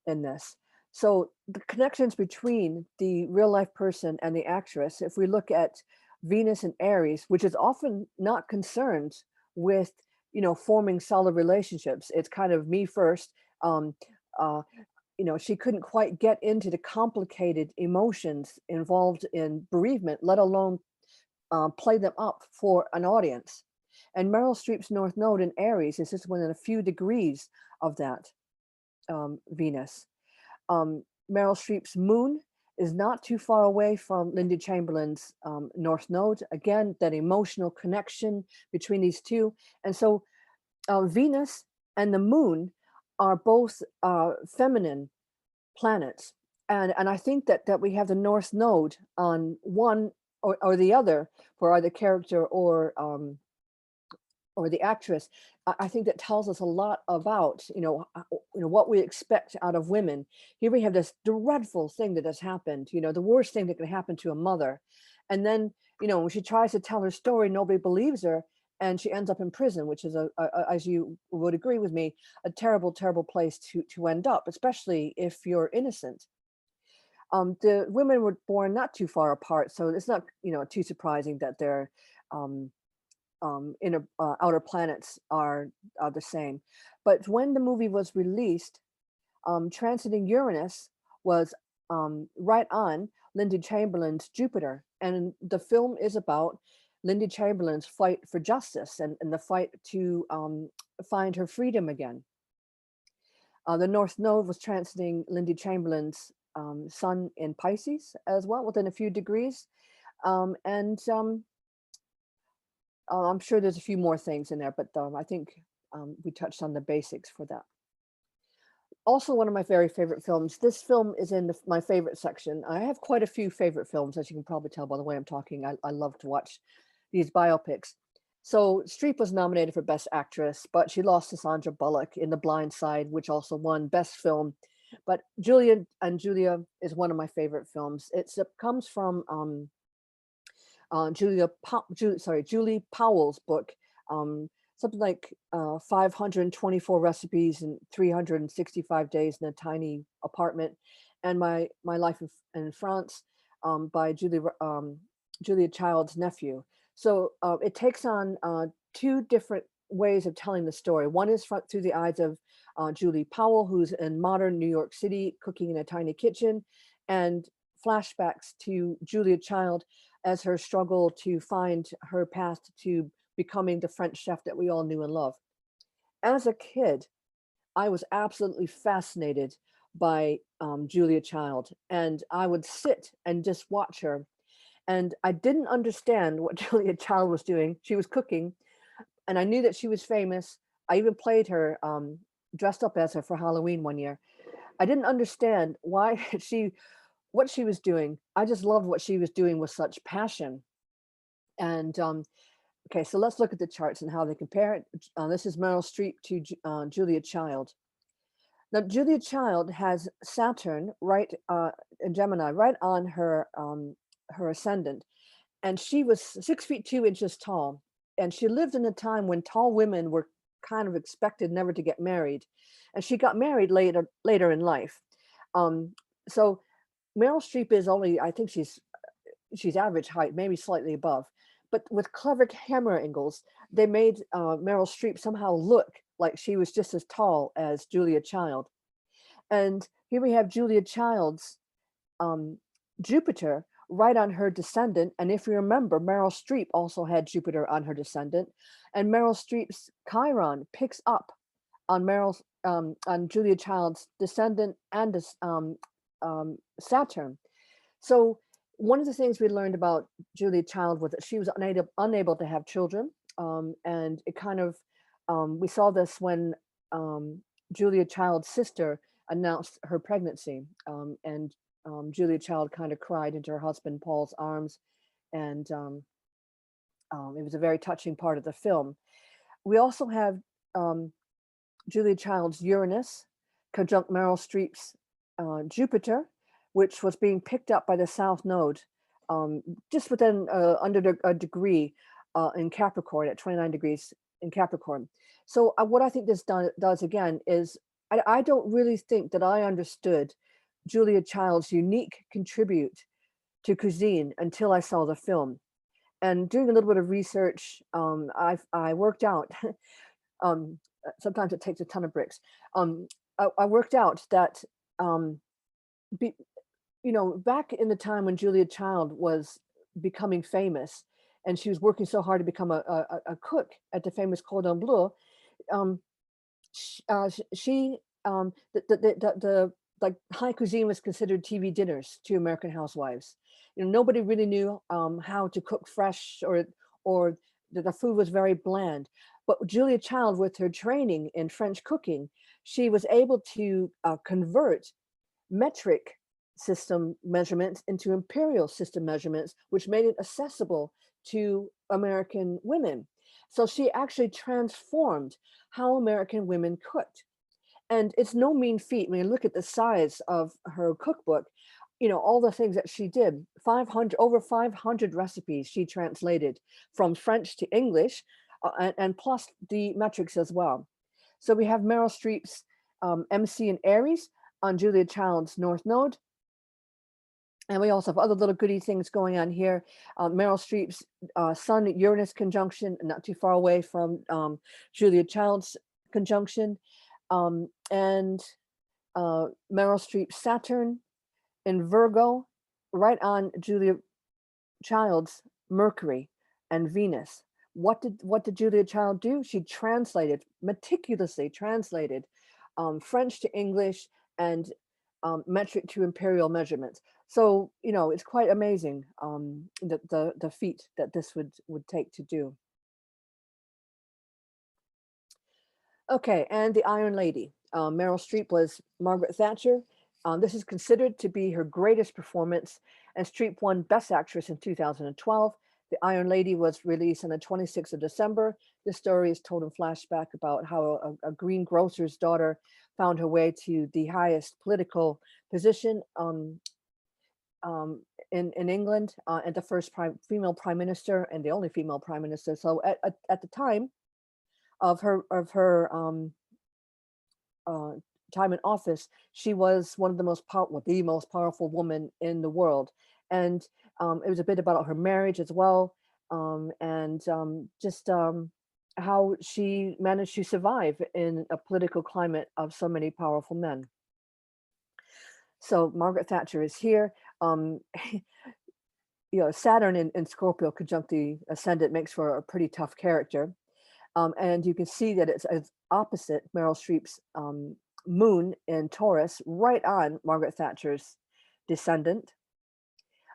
in this. So the connections between the real life person and the actress, if we look at Venus and Aries, which is often not concerned with, forming solid relationships. It's kind of me first. She couldn't quite get into the complicated emotions involved in bereavement, let alone play them up for an audience. And Meryl Streep's North Node in Aries is just within a few degrees of that Venus. Meryl Streep's Moon is not too far away from Lindy Chamberlain's North Node. Again, that emotional connection between these two. And so Venus and the Moon are both feminine planets. And I think that we have the North Node on one or the other for either character or the actress. I think that tells us a lot about, what we expect out of women. Here we have this dreadful thing that has happened, the worst thing that can happen to a mother. And then, when she tries to tell her story, nobody believes her. And she ends up in prison, which is, as you would agree with me, a terrible, terrible place to end up, especially if you're innocent. The women were born not too far apart, so it's not, too surprising that they're inner outer planets are the same. But when the movie was released, transiting Uranus was right on Lindy Chamberlain's Jupiter, and the film is about Lindy Chamberlain's fight for justice and the fight to find her freedom again. The North Node was transiting Lindy Chamberlain's Sun in Pisces as well, within a few degrees, I'm sure there's a few more things in there, but I think we touched on the basics for that. Also, one of my very favorite films. This film is in my favorite section. I have quite a few favorite films, as you can probably tell by the way I'm talking. I love to watch these biopics. So Streep was nominated for Best Actress, but she lost to Sandra Bullock in The Blind Side, which also won Best Film But Julia and Julia is one of my favorite films. It comes from Julie Powell's book, something like 524 recipes in 365 days in a tiny apartment, and my life in France, by Julia Child's nephew. So it takes on two different ways of telling the story. One is through the eyes of Julie Powell, who's in modern New York City cooking in a tiny kitchen, and flashbacks to Julia Child as her struggle to find her path to becoming the French chef that we all knew and loved. As a kid, I was absolutely fascinated by Julia Child, and I would sit and just watch her. And I didn't understand what Julia Child was doing. She was cooking, and I knew that she was famous. I even played her, dressed up as her for Halloween one year. I didn't understand why what she was doing. I just loved what she was doing with such passion. And okay, so let's look at the charts and how they compare. This is Meryl Streep to Julia Child. Now, Julia Child has Saturn right in Gemini, right on her her ascendant, and she was 6 feet 2 inches tall, and she lived in a time when tall women were kind of expected never to get married, and she got married later in life. So Meryl Streep is only, I think she's average height, maybe slightly above. But with clever camera angles, they made Meryl Streep somehow look like she was just as tall as Julia Child. And here we have Julia Child's Jupiter right on her descendant. And if you remember, Meryl Streep also had Jupiter on her descendant. And Meryl Streep's Chiron picks up on on Julia Child's descendant and Saturn. So one of the things we learned about Julia Child was that she was unable to have children, and it kind of we saw this when Julia Child's sister announced her pregnancy, and Julia Child kind of cried into her husband Paul's arms, and it was a very touching part of the film. We also have Julia Child's Uranus conjunct Meryl Streep's Jupiter, which was being picked up by the South Node, just within under a degree in Capricorn at 29 degrees in Capricorn. So what I think this does again is I don't really think that I understood Julia Child's unique contribute to cuisine until I saw the film. And doing a little bit of research, I worked out. Sometimes it takes a ton of bricks. I worked out that back in the time when Julia Child was becoming famous, and she was working so hard to become a cook at the famous Cordon Bleu, the like high cuisine was considered TV dinners to American housewives. Nobody really knew how to cook fresh, or the food was very bland. But Julia Child, with her training in French cooking, she was able to convert metric system measurements into imperial system measurements, which made it accessible to American women. So she actually transformed how American women cooked. And it's no mean feat when you look at the size of her cookbook, all the things that she did. Over 500 recipes she translated from French to English, and plus the metrics as well. So we have Meryl Streep's MC in Aries on Julia Child's North Node. And we also have other little goody things going on here. Meryl Streep's Sun-Uranus conjunction, not too far away from Julia Child's conjunction. And Meryl Streep's Saturn in Virgo, right on Julia Child's Mercury and Venus. What did Julia Child do? She meticulously translated French to English and metric to imperial measurements. So it's quite amazing the feat that this would take to do. Okay, and the Iron Lady. Meryl Streep was Margaret Thatcher. This is considered to be her greatest performance, and Streep won Best Actress in 2012. The Iron Lady was released on the 26th of December. This story is told in flashback about how a greengrocer's daughter found her way to the highest political position in England, and the first female prime minister and the only female prime minister. So at the time of her time in office, she was one of the the most powerful woman in the world. And it was a bit about her marriage as well, and just how she managed to survive in a political climate of so many powerful men. So Margaret Thatcher is here. Saturn in Scorpio conjunct the ascendant makes for a pretty tough character. And you can see that it's opposite Meryl Streep's moon in Taurus, right on Margaret Thatcher's descendant.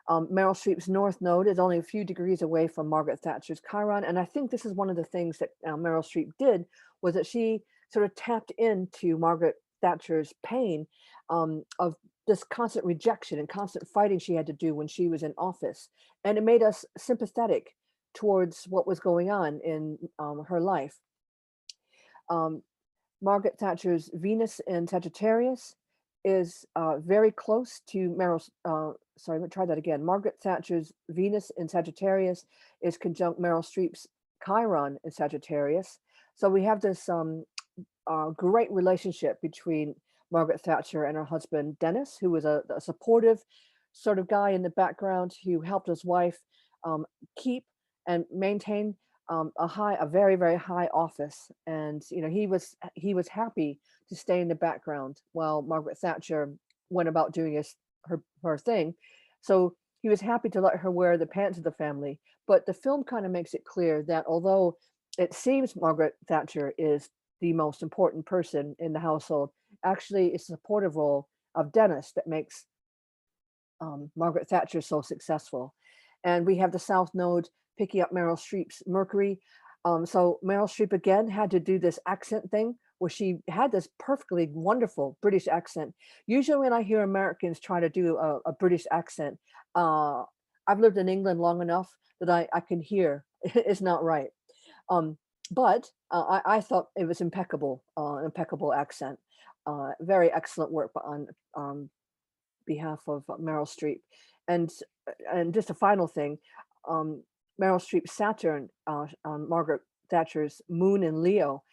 Meryl Streep's North Node is only a few degrees away from Margaret Thatcher's Chiron. And I think this is one of the things that Meryl Streep did, was that she sort of tapped into Margaret Thatcher's pain of this constant rejection and constant fighting she had to do when she was in office. And it made us sympathetic towards what was going on in her life. Margaret Thatcher's Venus in Sagittarius is very close to Meryl's, sorry, let me try that again. Margaret Thatcher's Venus in Sagittarius is conjunct Meryl Streep's Chiron in Sagittarius. So we have this great relationship between Margaret Thatcher and her husband, Dennis, who was a supportive sort of guy in the background who helped his wife keep and maintain a very, very high office. And, he was happy to stay in the background while Margaret Thatcher went about doing her thing. So he was happy to let her wear the pants of the family. But the film kind of makes it clear that although it seems Margaret Thatcher is the most important person in the household, actually it's the supportive role of Dennis that makes Margaret Thatcher so successful. And we have the South Node picking up Meryl Streep's Mercury. So Meryl Streep again had to do this accent thing where she had this perfectly wonderful British accent. Usually when I hear Americans try to do a British accent, I've lived in England long enough that I can hear it's not right. But I thought it was impeccable accent. Very excellent work on behalf of Meryl Streep. And just a final thing, Meryl Streep's Saturn on Margaret Thatcher's moon in Leo.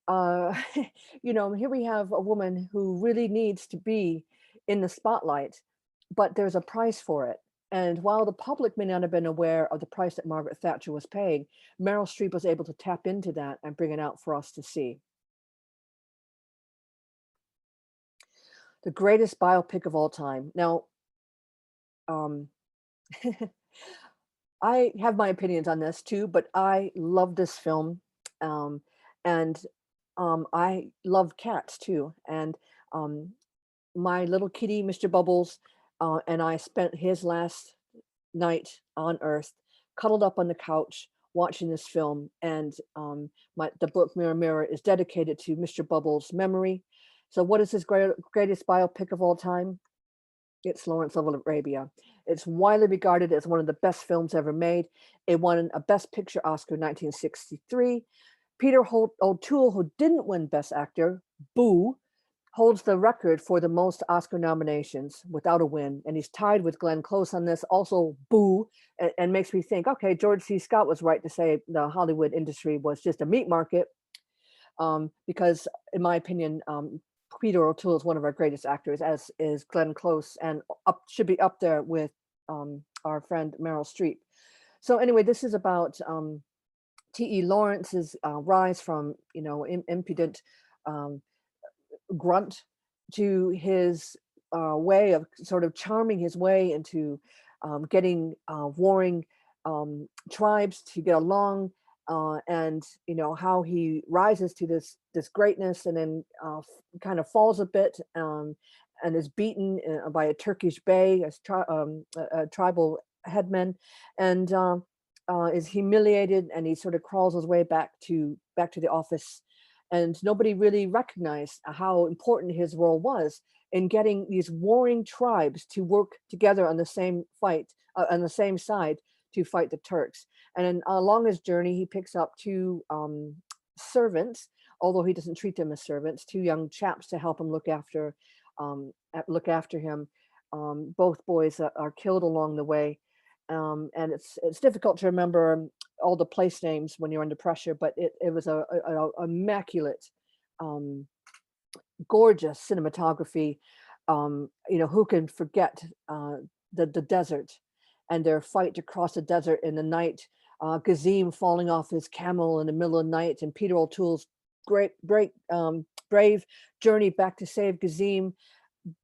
Here we have a woman who really needs to be in the spotlight, but there's a price for it. And while the public may not have been aware of the price that Margaret Thatcher was paying, Meryl Streep was able to tap into that and bring it out for us to see. The greatest biopic of all time. Now, I have my opinions on this too, but I love this film. And I love cats too. And my little kitty, Mr. Bubbles, and I spent his last night on Earth cuddled up on the couch watching this film. And the book Mirror Mirror is dedicated to Mr. Bubbles' memory. So what is his greatest biopic of all time? It's Lawrence of Arabia. It's widely regarded as one of the best films ever made. It won a Best Picture Oscar in 1963. Peter O'Toole, who didn't win Best Actor, boo, holds the record for the most Oscar nominations without a win. And he's tied with Glenn Close on this, also boo, and makes me think, okay, George C. Scott was right to say the Hollywood industry was just a meat market, because in my opinion, Peter O'Toole is one of our greatest actors, as is Glenn Close, and should be up there with our friend Meryl Streep. So anyway, this is about T.E. Lawrence's rise from, impudent grunt to his way of sort of charming his way into getting warring tribes to get along, and how he rises to this greatness and then kind of falls a bit and is beaten by a Turkish bey, a tribal headman, and is humiliated, and he sort of crawls his way back to the office. And nobody really recognized how important his role was in getting these warring tribes to work together on the same fight, on the same side, to fight the Turks. And then along his journey, he picks up two servants, although he doesn't treat them as servants, two young chaps to help him look after him. Both boys are killed along the way, and it's difficult to remember all the place names when you're under pressure, but it was a immaculate, gorgeous cinematography. Who can forget the desert and their fight to cross the desert in the night, Gazim falling off his camel in the middle of the night, and Peter O'Toole's brave journey back to save Gazim,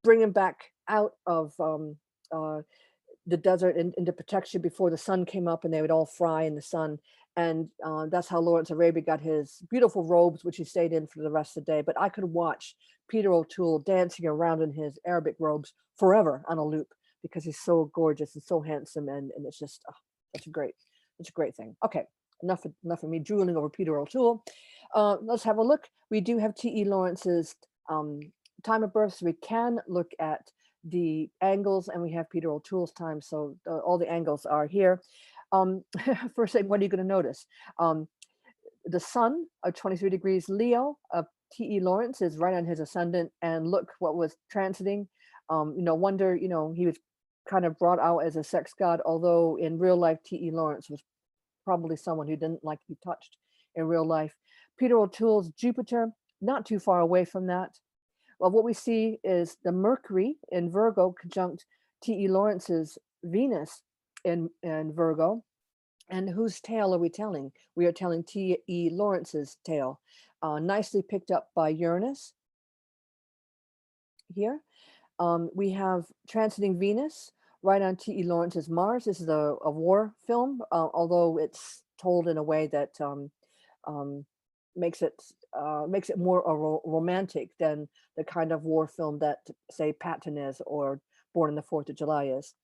bring him back out of the desert into protection before the sun came up and they would all fry in the sun. And that's how Lawrence of Arabia got his beautiful robes, which he stayed in for the rest of the day. But I could watch Peter O'Toole dancing around in his Arabic robes forever on a loop, because he's so gorgeous and so handsome, and it's just it's a great thing. Okay, enough of me drooling over Peter O'Toole. Let's have a look. We do have T.E. Lawrence's time of birth, so we can look at the angles, and we have Peter O'Toole's time, so all the angles are here. First thing, what are you going to notice? The sun of 23 degrees Leo of T.E. Lawrence is right on his ascendant, and look what was transiting. Wonder, he was kind of brought out as a sex god, although in real life, T.E. Lawrence was probably someone who didn't like to be touched in real life. Peter O'Toole's Jupiter, not too far away from that. Well, what we see is the Mercury in Virgo conjunct T.E. Lawrence's Venus in Virgo. And whose tale are we telling? We are telling T.E. Lawrence's tale, nicely picked up by Uranus here. We have transiting Venus right on T.E. Lawrence's Mars. This is a war film, although it's told in a way that makes it more romantic than the kind of war film that, say, Patton is, or Born on the 4th of July is.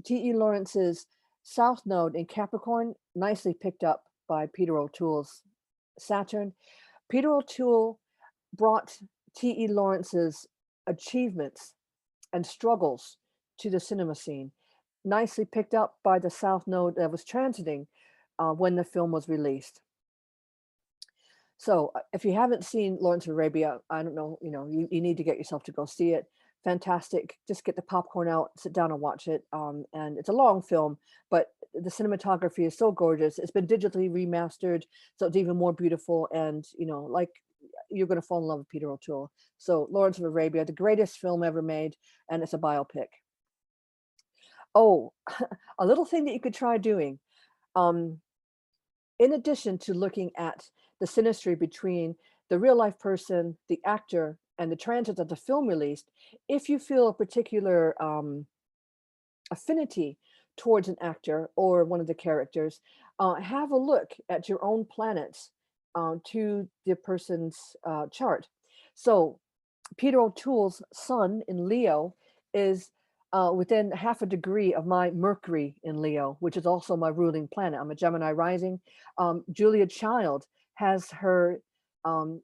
T.E. Lawrence's South Node in Capricorn, nicely picked up by Peter O'Toole's Saturn. Peter O'Toole brought T.E. Lawrence's achievements and struggles to the cinema scene, nicely picked up by the South Node that was transiting when the film was released. So if you haven't seen Lawrence of Arabia, I don't know, you need to get yourself to go see it. Fantastic. Just get the popcorn out, sit down and watch it. And it's a long film, but the cinematography is so gorgeous. It's been digitally remastered, so it's even more beautiful. And, like, you're going to fall in love with Peter O'Toole. So Lawrence of Arabia, the greatest film ever made, and it's a biopic. Oh, a little thing that you could try doing. In addition to looking at the synastry between the real life person, the actor, and the transit that the film released, if you feel a particular affinity towards an actor or one of the characters, have a look at your own planets to the person's chart. So Peter O'Toole's sun in Leo is within half a degree of my Mercury in Leo, which is also my ruling planet. I'm a Gemini rising. Julia Child has the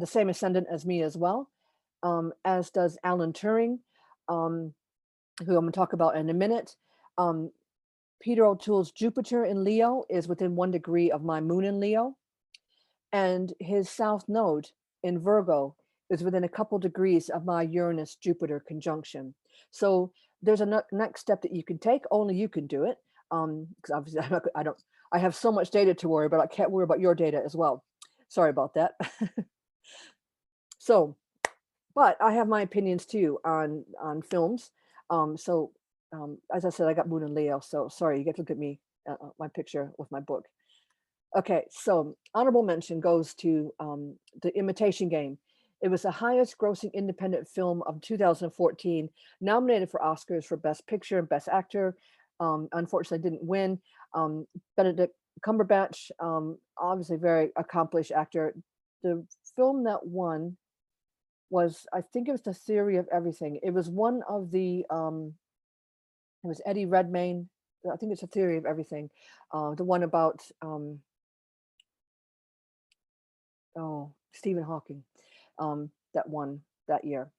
same ascendant as me as well, as does Alan Turing, who I'm going to talk about in a minute. Peter O'Toole's Jupiter in Leo is within 1 degree of my moon in Leo, and his South Node in Virgo is within a couple degrees of my Uranus-Jupiter conjunction. So there's a next step that you can take. Only you can do it, because obviously I have so much data to worry about. I can't worry about your data as well. Sorry about that. So, but I have my opinions too on films. As I said, I got Moon and Leo, so sorry, you get to look at me, my picture with my book. Okay, so honorable mention goes to The Imitation Game. It was the highest grossing independent film of 2014, nominated for Oscars for Best Picture and Best Actor. Unfortunately didn't win. Benedict Cumberbatch, obviously very accomplished actor. The film that won was, I think it was The Theory of Everything. It was one of the, it was Eddie Redmayne. I think it's The Theory of Everything. The one about, Stephen Hawking, that won that year.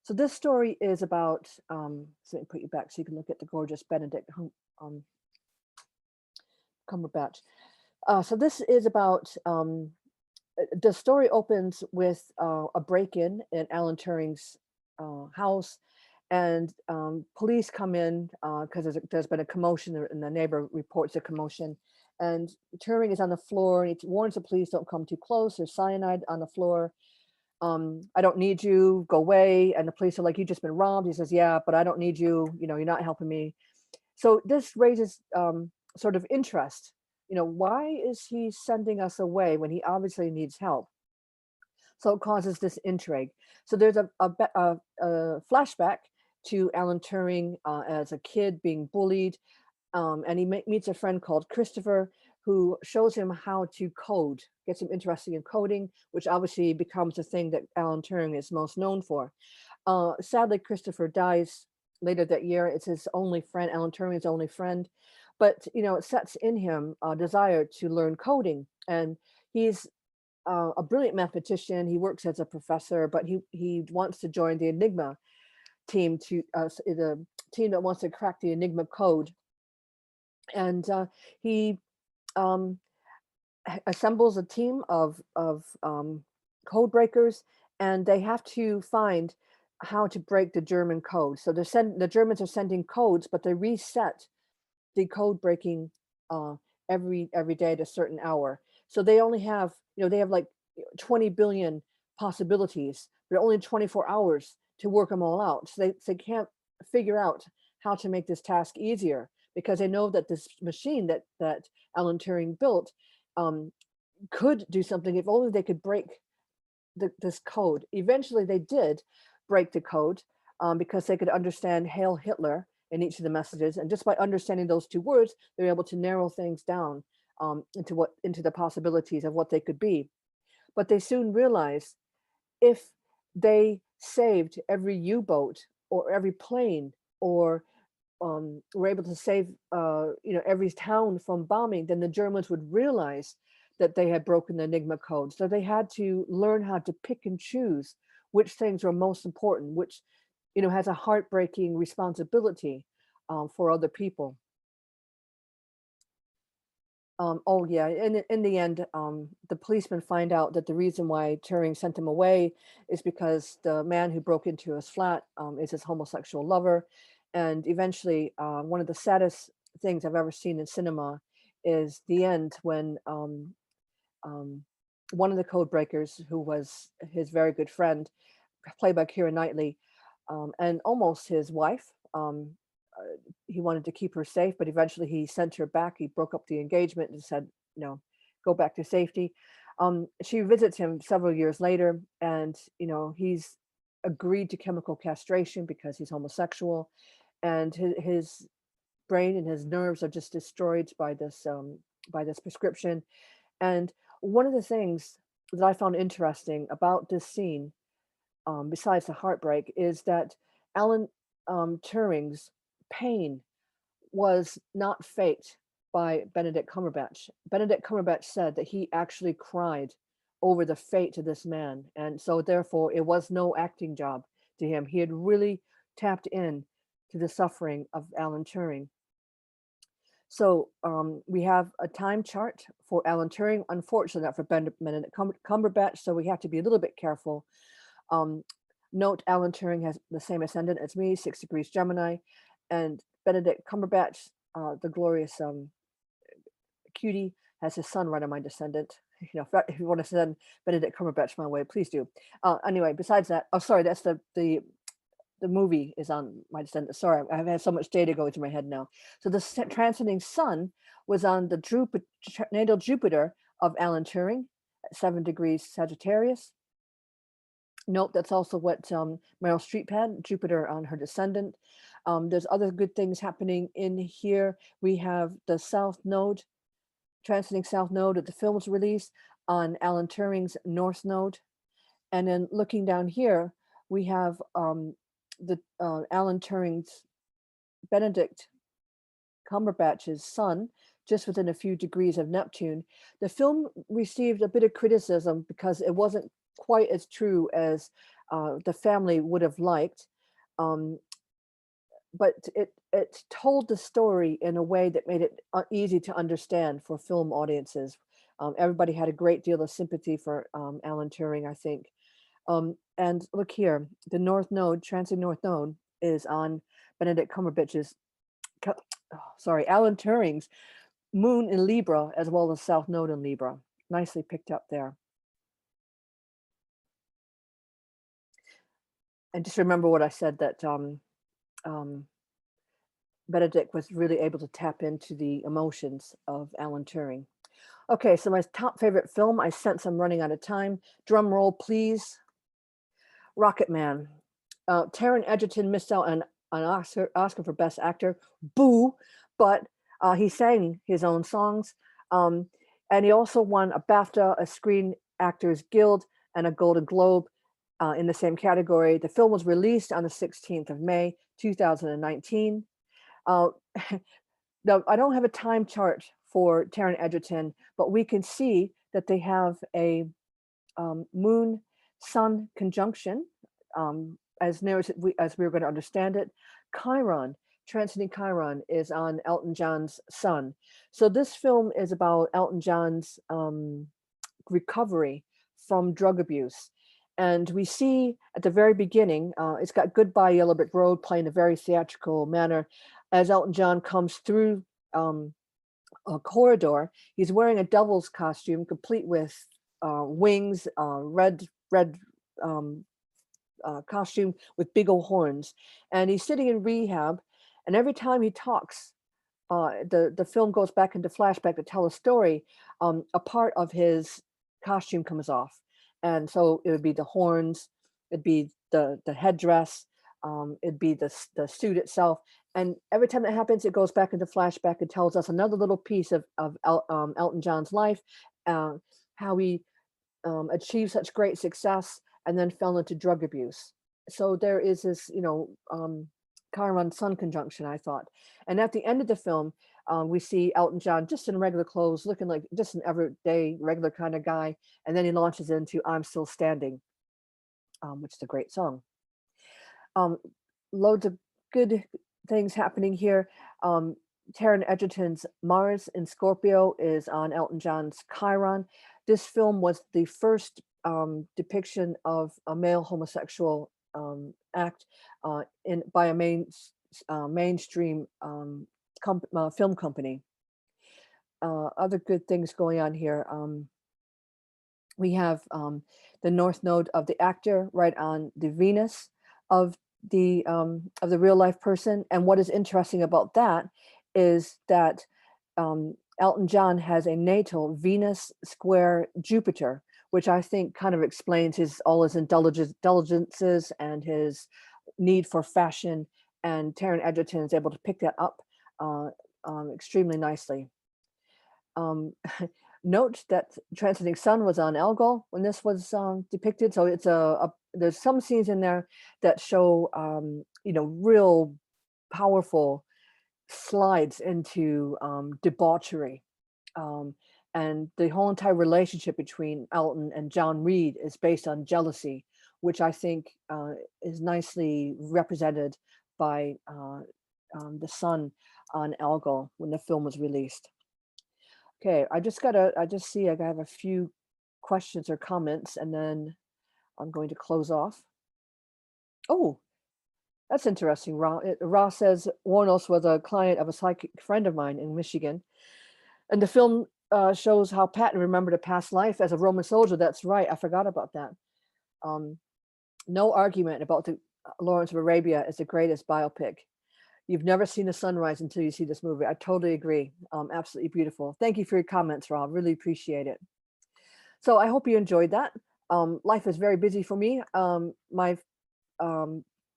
So this story is about, so let me put you back so you can look at the gorgeous Benedict um, Cumberbatch. So this is about the story opens with a break-in in Alan Turing's house, and police come in because there's been a commotion, and the neighbor reports a commotion. And Turing is on the floor, and he warns the police, "Don't come too close. There's cyanide on the floor. I don't need you. Go away." And the police are like, "You just been robbed." He says, "Yeah, but I don't need you. You know, you're not helping me." So this raises sort of interest. You know, why is he sending us away when he obviously needs help? So it causes this intrigue. So there's a flashback to Alan Turing as a kid being bullied, and he meets a friend called Christopher who shows him how to code, gets him interested in coding, which obviously becomes the thing that Alan Turing is most known for. Sadly, Christopher dies later that year. It's his only friend, Alan Turing's only friend, but you know, it sets in him a desire to learn coding, and he's a brilliant mathematician. He works as a professor, but he wants to join the Enigma team, to the team that wants to crack the Enigma code. And he um, assembles a team of code breakers, and they have to find how to break the German code. So the Germans are sending codes, but they reset the code breaking uh, every day at a certain hour. So they only have, you know, they have like 20 billion possibilities, but only 24 hours to work them all out. So they can't figure out how to make this task easier, because they know that this machine that Alan Turing built um, could do something if only they could break this code. Eventually, they did break the code because they could understand "Hail Hitler" in each of the messages, and just by understanding those two words, they're able to narrow things down into the possibilities of what they could be. But they soon realized if they saved every U-boat or every plane, or were able to save you know, every town from bombing, then the Germans would realize that they had broken the Enigma code. So they had to learn how to pick and choose which things were most important, which, you know, has a heartbreaking responsibility for other people. Oh yeah, in the end, the policemen find out that the reason why Turing sent him away is because the man who broke into his flat is his homosexual lover. And eventually, one of the saddest things I've ever seen in cinema is the end when um, one of the code breakers, who was his very good friend, played by Keira Knightley, and almost his wife. He wanted to keep her safe, but eventually he sent her back. He broke up the engagement and said, "No, go back to safety." She visits him several years later, and you know, he's agreed to chemical castration because he's homosexual, and his brain and his nerves are just destroyed by this prescription. And one of the things that I found interesting about this scene, besides the heartbreak, is that Alan Turing's pain was not faked by Benedict Cumberbatch. Benedict Cumberbatch said that he actually cried over the fate of this man, and so therefore it was no acting job to him. He had really tapped in to the suffering of Alan Turing. So we have a time chart for Alan Turing, unfortunately not for Benedict Cumberbatch, so we have to be a little bit careful. Um, Note Alan Turing has the same ascendant as me, 6 degrees Gemini, and Benedict Cumberbatch, the glorious cutie, has his sun right on my descendant. You know, if you want to send Benedict Cumberbatch my way, please do. Anyway, besides that, oh, sorry, that's the movie is on my descendant. Sorry, I've had so much data going through my head now. So the transcending sun was on the natal Jupiter of Alan Turing at 7 degrees Sagittarius. Note that's also what Meryl Streep had, Jupiter on her descendant. There's other good things happening in here. We have the South Node, transcending South Node at the film's release on Alan Turing's North Node. And then looking down here, we have the Alan Turing's Benedict Cumberbatch's sun, just within a few degrees of Neptune. The film received a bit of criticism because it wasn't quite as true as the family would have liked. Um, but it told the story in a way that made it easy to understand for film audiences. Everybody had a great deal of sympathy for Alan Turing, I think. And look here, the North Node, Transit North Node, is on Benedict Cumberbatch's, Alan Turing's moon in Libra, as well as South Node in Libra. Nicely picked up there. And just remember what I said, that Benedict was really able to tap into the emotions of Alan Turing. Okay, so my top favorite film, I sense I'm running out of time. Drum roll, please. Rocket Man. Taron Egerton missed out on an Oscar for Best Actor. Boo! But he sang his own songs. And he also won a BAFTA, a Screen Actors Guild, and a Golden Globe in the same category. The film was released on the 16th of May, 2019. Now, I don't have a time chart for Taron Egerton, but we can see that they have a moon-sun conjunction, as near as we're going to understand it. Chiron, transiting Chiron, is on Elton John's sun. So this film is about Elton John's recovery from drug abuse. And we see at the very beginning, it's got Goodbye Yellow Brick Road playing in a very theatrical manner. As Elton John comes through a corridor, he's wearing a devil's costume, complete with wings, red costume with big old horns. And he's sitting in rehab. And every time he talks, the film goes back into flashback to tell a story. A part of his costume comes off. And so it would be the horns, it'd be the headdress, it'd be the suit itself. And every time that happens, it goes back into flashback and tells us another little piece of Elton John's life, how he achieved such great success and then fell into drug abuse. So there is this, Chiron Sun conjunction, I thought. And at the end of the film, we see Elton John just in regular clothes, looking like just an everyday, regular kind of guy. And then he launches into I'm Still Standing, which is a great song. Loads of good things happening here. Taron Egerton's Mars in Scorpio is on Elton John's Chiron. This film was the first depiction of a male homosexual act by a mainstream film company. Other good things going on here. We have the North Node of the actor right on the Venus of the real life person. And what is interesting about that is that Elton John has a natal Venus square Jupiter, which I think kind of explains all his indulgences and his need for fashion. And Taron Egerton is able to pick that up extremely nicely. Note that Transiting Sun was on Algol when this was depicted. So it's there's some scenes in there that show real powerful slides into debauchery. And the whole entire relationship between Elton and John Reed is based on jealousy, which I think is nicely represented by the sun on Algol when the film was released. Okay, I just see I have a few questions or comments, and then I'm going to close off. Oh, that's interesting. Ross says Warnos was a client of a psychic friend of mine in Michigan, and the film shows how Patton remembered a past life as a Roman soldier. That's right. I forgot about that. No argument about the Lawrence of Arabia is the greatest biopic. You've never seen the sunrise until you see this movie. I totally agree. Absolutely beautiful. Thank you for your comments, Rob. Really appreciate it. So I hope you enjoyed that. Life is very busy for me. My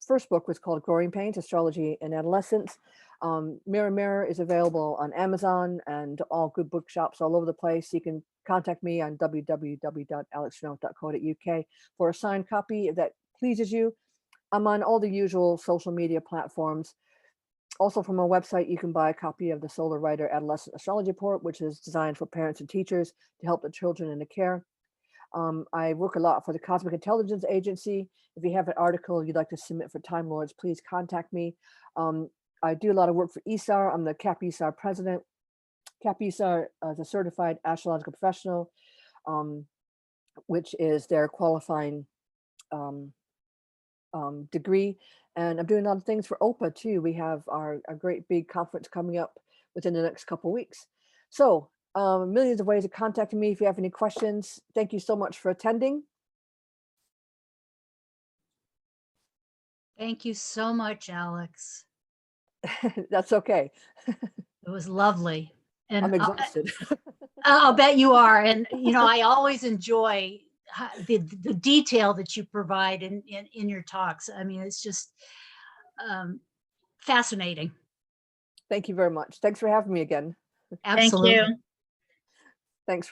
first book was called Growing Pains, Astrology in Adolescence. Mirror Mirror is available on Amazon and all good bookshops all over the place. You can contact me on www.alextrenoweth.co.uk for a signed copy if that pleases you. I'm on all the usual social media platforms. Also from our website, you can buy a copy of the Solar Writer Adolescent Astrology Report, which is designed for parents and teachers to help the children in the care. I work a lot for the Cosmic Intelligence Agency. If you have an article you'd like to submit for Time Lords, please contact me. I do a lot of work for ESAR. I'm the CAP ESAR president. CAP ESAR is a certified astrological professional, which is their qualifying degree. And I'm doing a lot of things for OPA too. We have our great big conference coming up within the next couple of weeks. So millions of ways of contacting me if you have any questions. Thank you so much for attending. Thank you so much, Alex. That's okay. It was lovely. And I'm exhausted. I'll bet you are. And, you know, I always enjoy the detail that you provide in your talks. I mean, it's just fascinating. Thank you very much. Thanks for having me again. Absolutely. Thank you. Thanks.